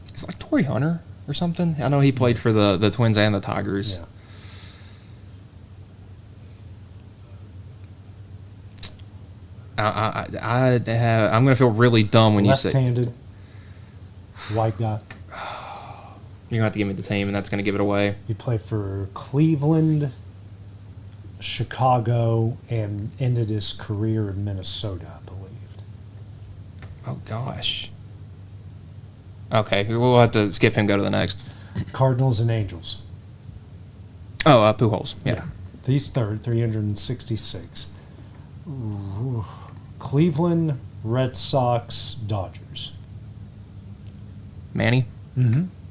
It's like Torrey Hunter or something. I know he played for the Twins and the Tigers. Yeah. I'm gonna feel really dumb when you say Left-handed, white guy. you're gonna have to give me the team, and that's gonna give it away. He played for Cleveland, Chicago, and ended his career in Minnesota, I believe. Oh gosh. Okay, we'll have to skip him. Go to the next. Cardinals and Angels. Oh, Pujols. Yeah. He's third, 366. Cleveland, Red Sox, Dodgers. Manny.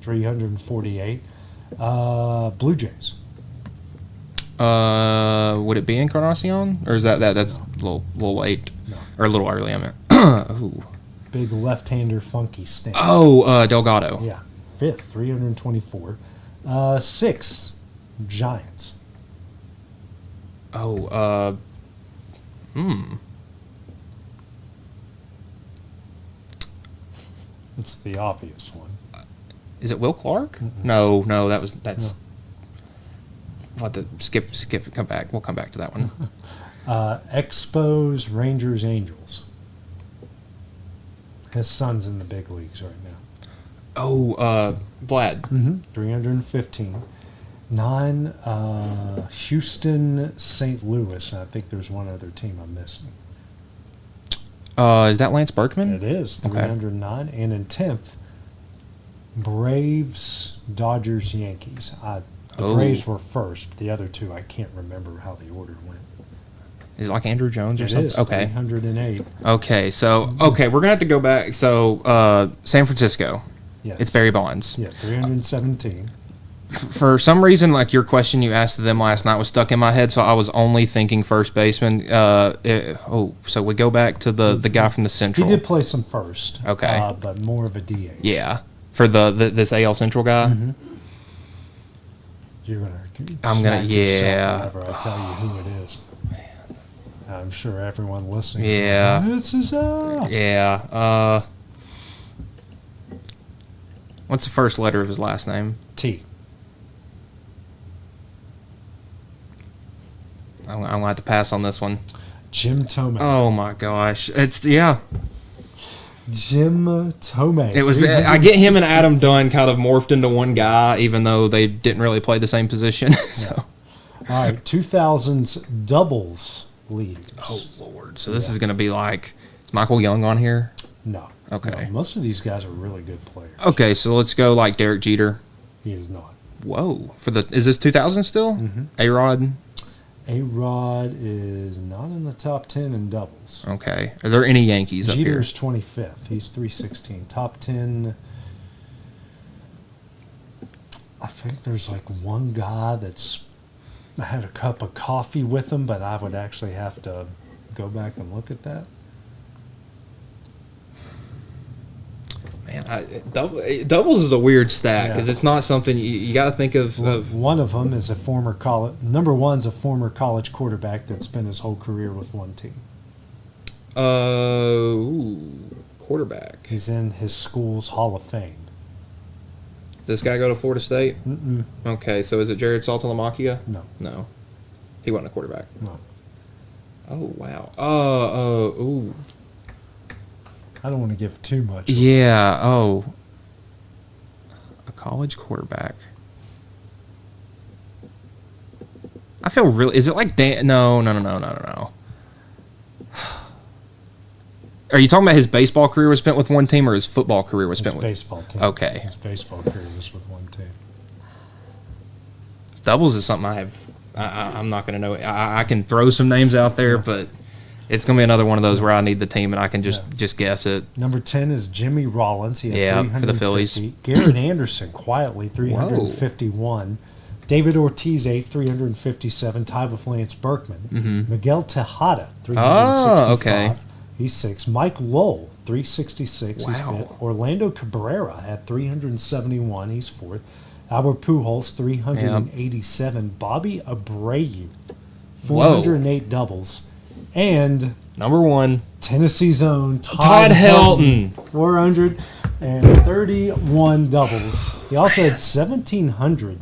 348. Blue Jays. Would it be Encarnacion, or is that's a little late, or a little early? I meant. Ooh. Big left-hander, funky stance. Oh, Delgado. Yeah, fifth, 324. Six, Giants. Oh, It's the obvious one. Is it Will Clark? Mm-mm. No, that's. We'll have to skip, come back. We'll come back to that one. Expos, Rangers, Angels. His son's in the big leagues right now. Oh, Vlad. 315. 9, Houston, St. Louis. And I think there's one other team I'm missing. Is that Lance Berkman? It is, Okay. 309. And in 10th, Braves, Dodgers, Yankees. The Braves were first. The other two, I can't remember how the order went. Is it like Andrew Jones or It something? is, Okay. 308. Okay, so we're gonna have to go back. So San Francisco. Yes. It's Barry Bonds. Yeah, 317. For some reason, like your question you asked them last night was stuck in my head, so I was only thinking first baseman. So we go back to the guy from the Central. He did play some first. Okay. But more of a DH. Yeah, for this AL Central guy. You're gonna. I'm gonna. smack Yeah. yourself whenever I tell you who it is. I'm sure everyone listening. Yeah. This is Yeah. What's the first letter of his last name? T. I'm gonna have to pass on this one. Jim Tomei. Oh my gosh, it's Jim Tomei. It was. I get him and Adam Dunn kind of morphed into one guy, even though they didn't really play the same position. So. All right, 2000s doubles leaders. Oh Lord! So this is gonna be like, is Michael Young on here? No. Okay. No, most of these guys are really good players. Okay, so let's go like Derek Jeter. He is not. Whoa! Is this 2000 still? A-Rod. A-Rod is not in the top 10 in doubles. Okay. Are there any Yankees up here? Jeter's 25th. He's 316. Top 10. I think there's like one guy that's had a cup of coffee with him, but I would actually have to go back and look at that. Man, doubles is a weird stat because it's not something you got to think of. One of them is a former college. Number one's a former college quarterback that spent his whole career with one team. Quarterback. He's in his school's Hall of Fame. This guy go to Florida State? Mm-mm. Okay, so is it Jared Saltalamacchia? No. He wasn't a quarterback. No. Oh wow. Ooh. I don't want to give too much. Yeah. Oh. A college quarterback. I feel really. Is it like Dan? No. Are you talking about his baseball career was spent with one team, or his football career was spent with? His baseball team. Okay. His baseball career was with one team. Doubles is something I have. I'm not going to know. I can throw some names out there, but it's going to be another one of those where I need the team and I can just guess it. Number 10 is Jimmy Rollins. He had for the Phillies. Garrett Anderson, quietly, 351. David Ortiz, 357, tied with Lance Berkman. Miguel Tejada, 365. Oh, okay. He's 6th. Mike Lowell, 366. He's Wow. 5th. Orlando Cabrera at 371. He's 4th. Albert Pujols, 387. Bobby Abreu, 408 doubles. And Number 1. Tennessee's own Todd Helton. 431 doubles. He also had 1,700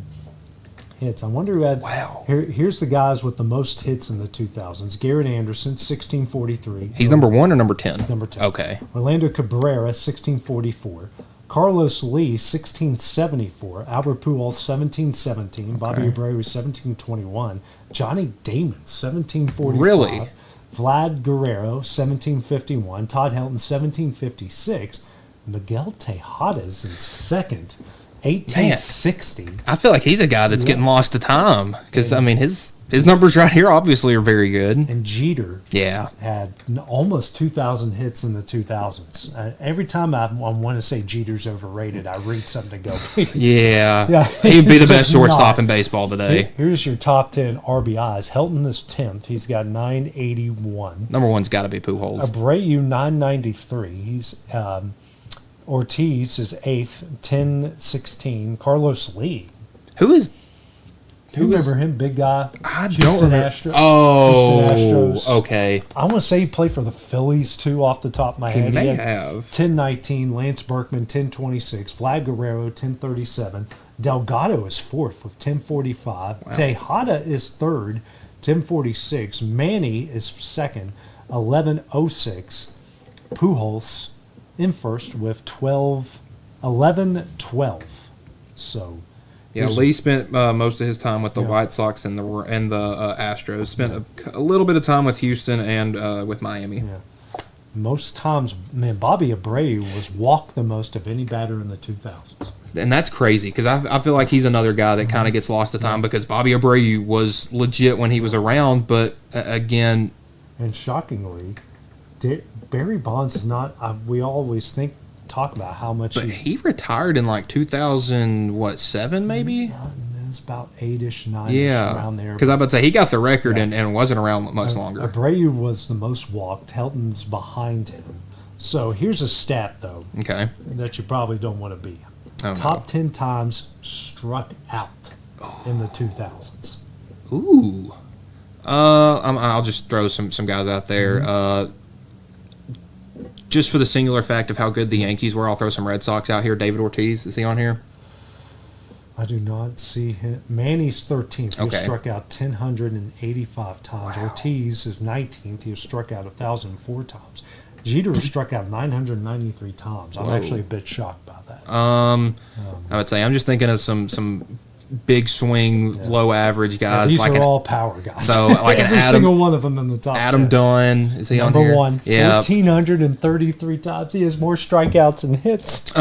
hits. I wonder who had. Wow. Here's the guys with the most hits in the 2000s. Garrett Anderson, 1643. He's number 1 or number 10? Number 10. Okay. Orlando Cabrera, 1644. Carlos Lee, 1674. Albert Pujols, 1717. Bobby Abreu, 1721. Johnny Damon, 1745. Really? Vlad Guerrero, 1751. Todd Helton, 1756. Miguel Tejada's in second, 1860. I feel like he's a guy that's getting lost to time because, I mean, his numbers right here obviously are very good. And Jeter had almost 2,000 hits in the 2000s. Every time I want to say Jeter's overrated, I read something to go, Yeah. He'd be the best shortstop in baseball today. Here's your top 10 RBIs. Helton is 10th. He's got 981. Number 1's got to be Pujols. Abreu, 993. He's Ortiz is 8th, 1016. Carlos Lee. Who is You remember him, big guy? I Houston don't remember. Houston Oh, Astros. okay. I want to say he played for the Phillies, too, off the top of my He head. may had have. 1019, Lance Berkman, 1026, Vlad Guerrero, 1037. Delgado is 4th with 1045. Tejada is 3rd, 1046. Manny is 2nd, 1106. Pujols in 1st with 1112. So... Yeah, Lee spent most of his time with the White Sox and the Astros. Spent a little bit of time with Houston and with Miami. Yeah. Most times, man, Bobby Abreu was walked the most of any batter in the 2000s. And that's crazy because I feel like he's another guy that kind of gets lost to time because Bobby Abreu was legit when he was around, but again... And shockingly, Barry Bonds is not... we always talk about how much... But he retired in like 2007 maybe? It's about 8-ish, 9-ish, around there. Because I would say he got the record and wasn't around much longer. Abreu was the most walked. Helton's behind him. So here's a stat, though, that you probably don't want to be. Top 10 times struck out in the 2000s. Ooh. I'll just throw some guys out there. Just for the singular fact of how good the Yankees were, I'll throw some Red Sox out here. David Ortiz, is he on here? I do not see him. Manny's 13th. He was struck out 1,085 times. Wow. Ortiz is 19th. He was struck out 1,004 times. Jeter was struck out 993 times. I'm actually a bit shocked by that. I would say I'm just thinking of some big swing, low average guys. These are all power guys. So like every single one of them in the top. Adam 10. Dunn, is he Number on here? 1, 1,433 times. He has more strikeouts than hits.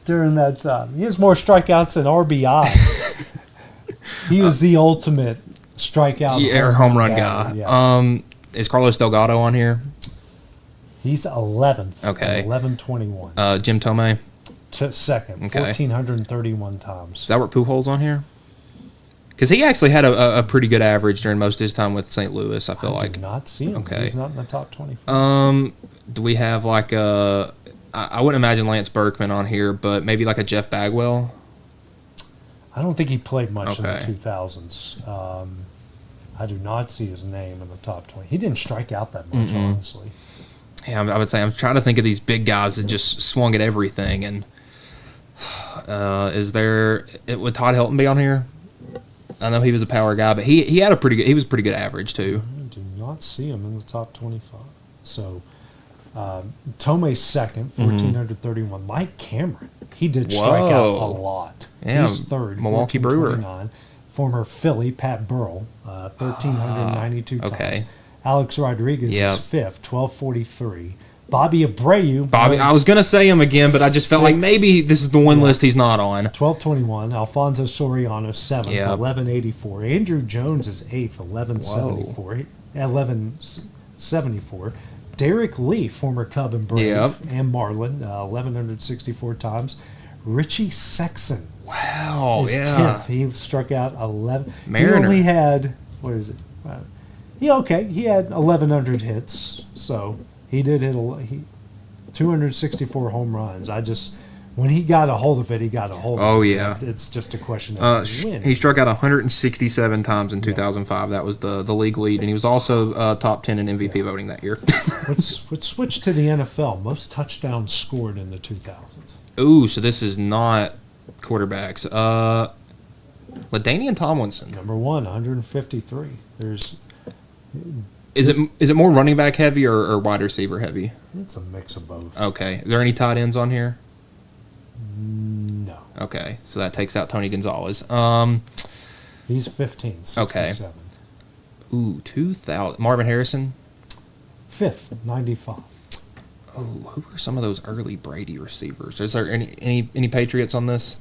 During that time, he has more strikeouts than RBIs. He was the ultimate strikeout, home run guy. Yeah. Is Carlos Delgado on here? He's 11th. Okay. 1121. Jim Tomei. Second, 1,431 times. Is Albert Pujols on here? Because he actually had a pretty good average during most of his time with St. Louis, I feel like. I did not see him. Okay. He's not in the top 25. Do we have like I wouldn't imagine Lance Berkman on here, but maybe like a Jeff Bagwell? I don't think he played much in the 2000s. I do not see his name in the top 20. He didn't strike out that much, honestly. Yeah, I would say I'm trying to think of these big guys that just swung at everything. And would Todd Helton be on here? I know he was a power guy, but he had he was a pretty good average too. I do not see him in the top 25. So Tomei's second, 1,431. Mike Cameron, he did strike out a lot. Yeah, he's third, Milwaukee Brewer. Former Philly Pat Burrell, 1,392 times. Okay. Alex Rodriguez is fifth, 1,243. Bobby Abreu. I was going to say him again, but I just felt like maybe this is the one list he's not on. 1,221. Alfonso Soriano, 7th, 1,184. Andrew Jones is 8th, 1,174. Derek Lee, former Cub and Brave, and Marlin, 1,164 times. Richie Sexson. Wow, is 10th. He struck out 11. Mariner. He only had, what is it? He had 1,100 hits, So he did hit 264 home runs. When he got a hold of it, he got a hold of it. Oh, yeah. It's just a question of when. He struck out 167 times in 2005. That was the league lead, and he was also top 10 in MVP voting that year. Let's switch to the NFL. Most touchdowns scored in the 2000s. Ooh, so this is not quarterbacks. LaDainian Tomlinson. Number 1, 153. Is it more running back heavy or wide receiver heavy? It's a mix of both. Okay. Are there any tight ends on here? No. Okay, so that takes out Tony Gonzalez. He's 15, 67. Okay. Ooh, 2000. Marvin Harrison. 5th, 95. Oh, who were some of those early Brady receivers? Is there any Patriots on this?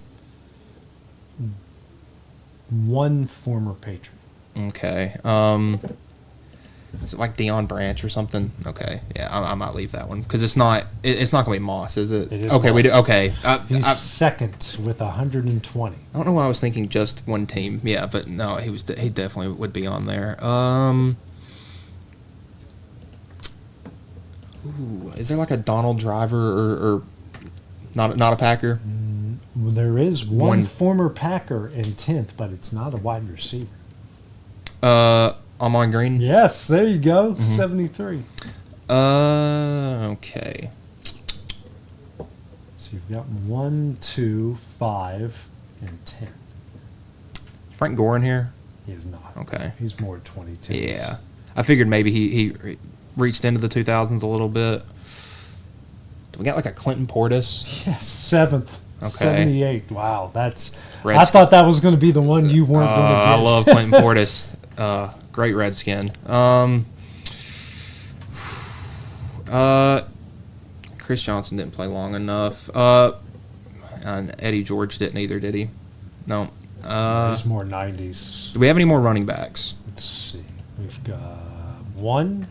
One former Patriot. Okay. Is it like Deion Branch or something? Okay, yeah, I might leave that one because it's not going to be Moss, is it? It is okay, Moss. we do. Okay, He's second with 120. I don't know why I was thinking just one team. Yeah, but no, he definitely would be on there. Ooh, is there like a Donald Driver or not a Packer? Well, there is one former Packer in 10th, but it's not a wide receiver. Amon Green? Yes, there you go. 73. Okay. So you've got 1, 2, 5, and 10. Frank Gore in here? He is not. Okay. He's more 22. Yeah. I figured maybe he reached into the 2000s a little bit. Do we got like a Clinton Portis? Yes, 7th. Okay. 78. Wow, that's. Redskin. I thought that was going to be the one you weren't going to get. I love Clinton Portis. Great Redskin. Chris Johnson didn't play long enough. And Eddie George didn't either, did he? No. He's more 90s. Do we have any more running backs? Let's see. We've got 1,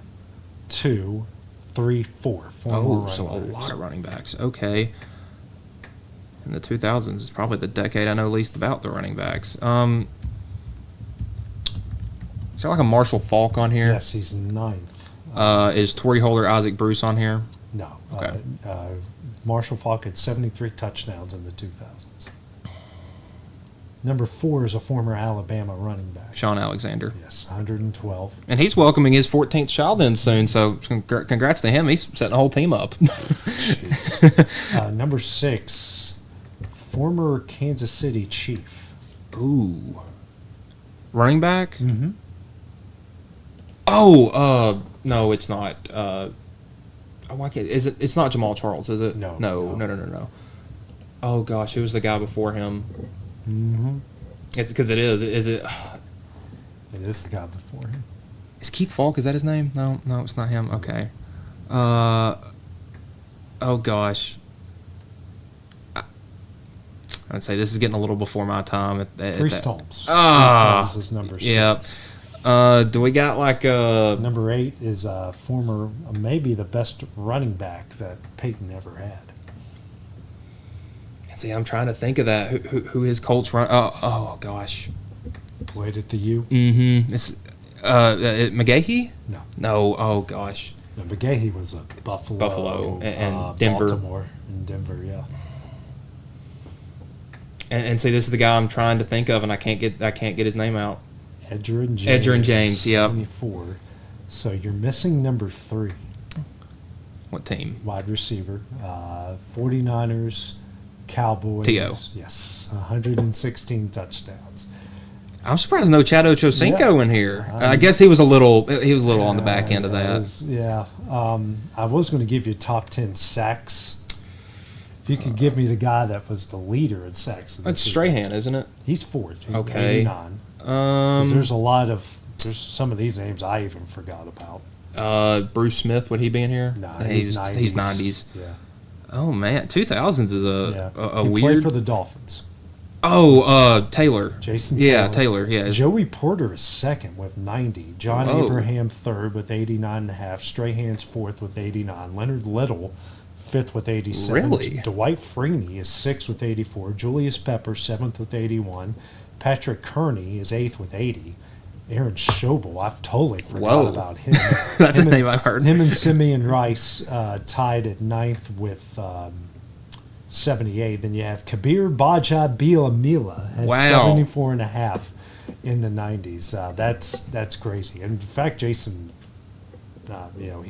2, 3, 4. Four more So a running lot backs. of running backs. Okay. In the 2000s is probably the decade I know least about the running backs. Is there like a Marshall Falk on here? Yes, he's 9th. Is Torrey Holder, Isaac Bruce on here? No. Okay. Marshall Falk had 73 touchdowns in the 2000s. Number 4 is a former Alabama running back. Sean Alexander. Yes, 112. And he's welcoming his 14th child in soon, so congrats to him. He's setting the whole team up. Number 6, former Kansas City Chief. Ooh. Running back? Mm-hmm. Oh, no, it's not. Why can't, is it? It's not Jamal Charles, is it? No. No. Oh gosh, who was the guy before him? Mm-hmm. It's because it is. Is it? It is the guy before him. Is Keith Falk? Is that his name? No, it's not him. Okay. Oh gosh. I'd say this is getting a little before my time. Priest Holmes. Ah, Priest Holmes is number 6. Yep. Do we got like Number 8 is former, maybe the best running back that Peyton ever had. See, I'm trying to think of that. Who his Colts run? Oh gosh. Wait at the U. Mm-hmm. It's McGahee? No. Oh gosh. No, McGahee was a Buffalo and Denver. Baltimore and Denver, yeah. And see, this is the guy I'm trying to think of, and I can't get his name out. Edgerrin James. Edgerrin James, yep. 74. So you're missing number 3. What team? Wide receiver. 49ers, Cowboys. T.O. Yes, 116 touchdowns. I'm surprised no Chad Ochocinco in here. I guess he was a little on the back end of that. I was going to give you top 10 sacks. If you could give me the guy that was the leader in sacks. That's Strahan, isn't it? He's 4th. He's Okay. 89. There's some of these names I even forgot about. Bruce Smith, would he be in here? No, he's 90s. Yeah. Oh man, 2000s is a he weird. played for the Dolphins. Oh, Taylor. Jason Yeah, Taylor. Yeah. Joey Porter is 2nd with 90. John Abraham 3rd with 89.5. Strahan's 4th with 89. Leonard Little 5th with 87. Really? Dwight Freeney is 6th with 84. Julius Pepper 7th with 81. Patrick Kearney is 8th with 80. Aaron Schobel. I've totally forgot Whoa. about him. That's a name I've heard. Him and Simeon Rice tied at 9th with 78. Then you have Kabir Baja Biamila at Wow. 74.5 in the 90s. That's crazy. And in fact, Jason Taylor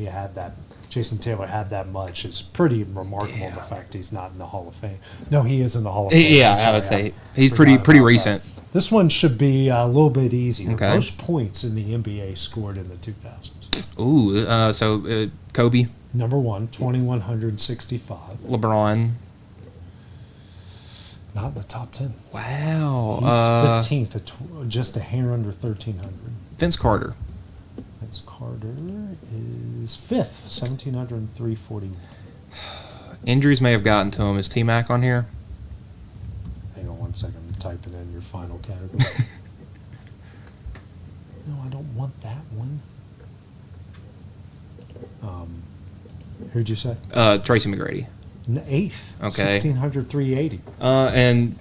had that much. It's pretty remarkable, the fact he's not in the Hall of Fame. No, he is in the Hall of Fame. Yeah, I'm I sorry, would say he's forgot pretty about recent. that. This one should be a little bit easier. Okay. Most points in the NBA scored in the 2000s. Ooh, so Kobe, Number 1, 2,165. LeBron. Not in the top 10. Wow. He's 15th, just a hair under 1,300. Vince Carter. Vince Carter is 5th, 1,703.41. Injuries may have gotten to him. Is T-Mac on here? Hang on one second. I'm typing in your final category. No, I don't want that one. Who'd you say? Tracy McGrady. 8th. Okay. 1,603.80. And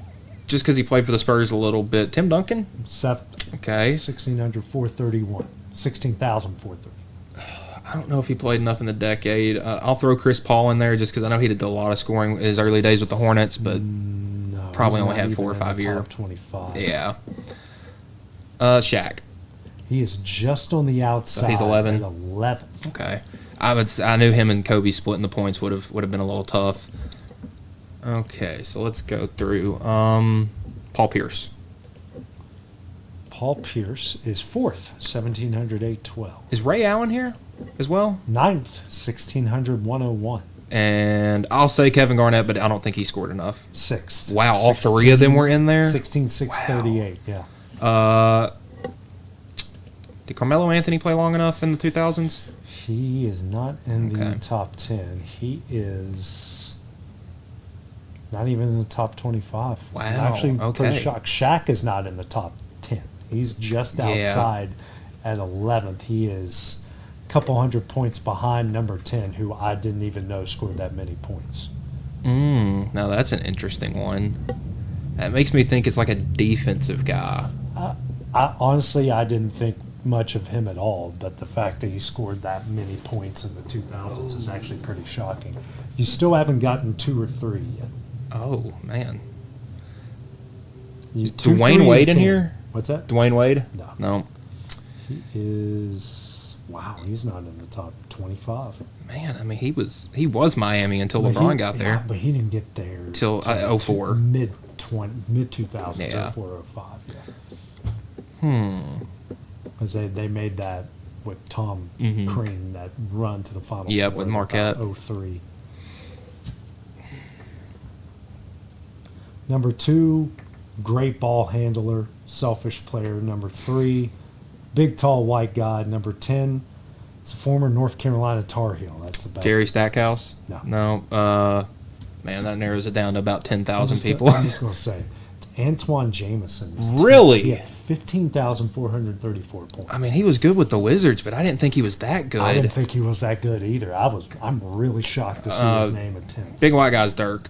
just because he played for the Spurs a little bit, Tim Duncan. 7th. Okay. 1,604.31. 16,430. I don't know if he played enough in the decade. I'll throw Chris Paul in there just because I know he did a lot of scoring in his early days with the Hornets, but No, probably he's only not had even 4 or in the 5 years. top 25. Yeah. Shaq. He is just on the outside. he's 11? At 11th. Okay. I knew him and Kobe splitting the points would have been a little tough. Okay, so let's go through. Paul Pierce. Paul Pierce is 4th, 1,708.12. Is Ray Allen here as well? 9th, 1,600.101. And I'll say Kevin Garnett, but I don't think he scored enough. 6th. Wow, all 3 of them were in there? 16,638, yeah. Did Carmelo Anthony play long enough in the 2000s? He is not in the Okay. top 10. He is not even in the top 25. Wow, I'm actually okay. pretty shocked. Shaq is not in the top 10. He's just outside at 11th. He is a couple hundred points behind number 10, who I didn't even know scored that many points. Now that's an interesting one. That makes me think it's like a defensive guy. Honestly, I didn't think much of him at all, but the fact that he scored that many points in the 2000s is actually pretty shocking. You still haven't gotten 2 or 3 yet. Oh, man. Is Dwayne Wade in here? What's that? Dwayne Wade? No. He is. Wow, he's not in the top 25. Man, I mean, he was Miami until But LeBron he- got yeah, there. but he didn't get there Till, 04. mid 2000s, Yeah. 04, 05. Yeah. Because they made that with Tom Crean, that run to the final. Yep, four with in Marquette. 03. Number 2, great ball handler, selfish player. Number 3, big tall white guy. Number 10, it's a former North Carolina Tar Heel. That's about Jerry Stackhouse? No. Man, that narrows it down to about 10,000 I'm people. just going to say, it's Antoine Jameson. Really? He had 15,434 points. I mean, he was good with the Wizards, but I didn't think he was that good. I didn't think he was that good either. I'm really shocked to see his name at 10. Big white guy's Dirk.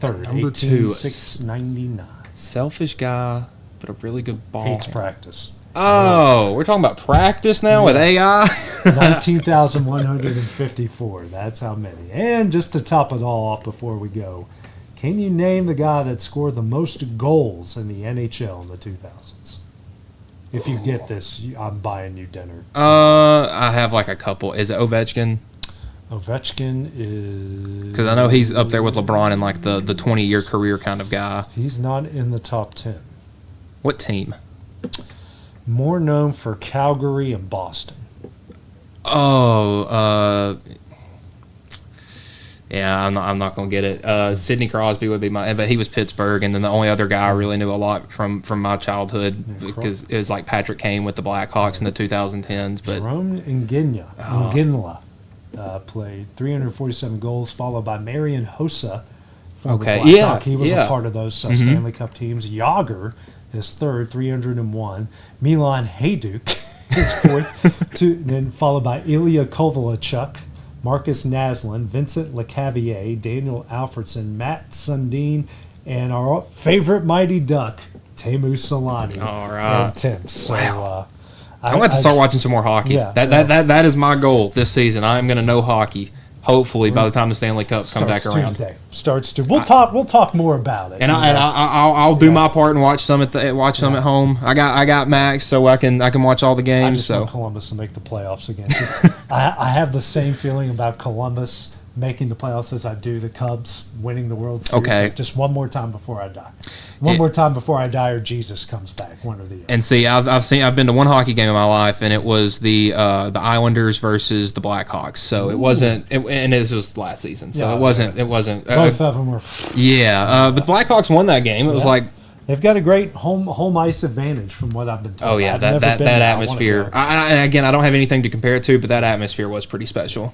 Third, number 2, 18,699. Selfish guy, but a really good ball. Hates handler. practice. Oh, we're talking about practice now with AI? 19,154. That's how many. And just to top it all off before we go, can you name the guy that scored the most goals in the NHL in the 2000s? If you get this, I'm buying you dinner. I have like a couple. Is it Ovechkin? Ovechkin is... Because I know he's up there with LeBron in like the 20-year career kind of guy. He's not in the top 10. What team? More known for Calgary and Boston. Oh, yeah, I'm not gonna get it. Sidney Crosby would be but he was Pittsburgh, and then the only other guy I really knew a lot from my childhood because it was like Patrick Kane with the Blackhawks in the 2010s. But Jerome Nginla played 347 goals, followed by Marian Hossa. Okay, Blackhawk. He was yeah. a part of those Stanley Cup teams. Yager is third, 301. Milan Hajduk is fourth, then followed by Ilya Kovalchuk, Marcus Naslin, Vincent Lecavalier, Daniel Alfredson, Matt Sundin, and our favorite Mighty Duck, Teemu Solani All right. and Temps. So, Wow. I'm going to have to start watching some more hockey. Yeah, that is my goal this season. I'm going to know hockey. Hopefully, by the time the Stanley Cup comes back around. Tuesday. Starts to. We'll talk more about it. And I'll do my part and watch some at home. I got Max, so I can watch all the I games. just So want Columbus to make the playoffs again. I have the same feeling about Columbus making the playoffs as I do the Cubs winning the World Series. Okay. Like, just one more time before I die. One more time before I die, or Jesus comes back. One or the other. and see, I've been to one hockey game in my life, and it was the Islanders versus the Blackhawks. So it wasn't, and this was last season. So Yeah, it wasn't. Both of them were. But the Blackhawks won that game. It was like. They've got a great home ice advantage from what I've been told. Oh yeah, I've that never been that there. atmosphere. I Again, I don't have anything to compare it to, but that atmosphere was pretty special.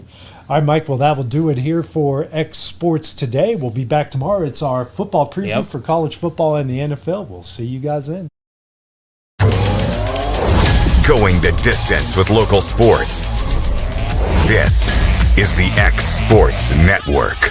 All right, Mike. Well, that will do it here for X Sports today. We'll be back tomorrow. It's our football preview for college football and the NFL. We'll see you guys then. Going the distance with local sports. This is the X Sports Network.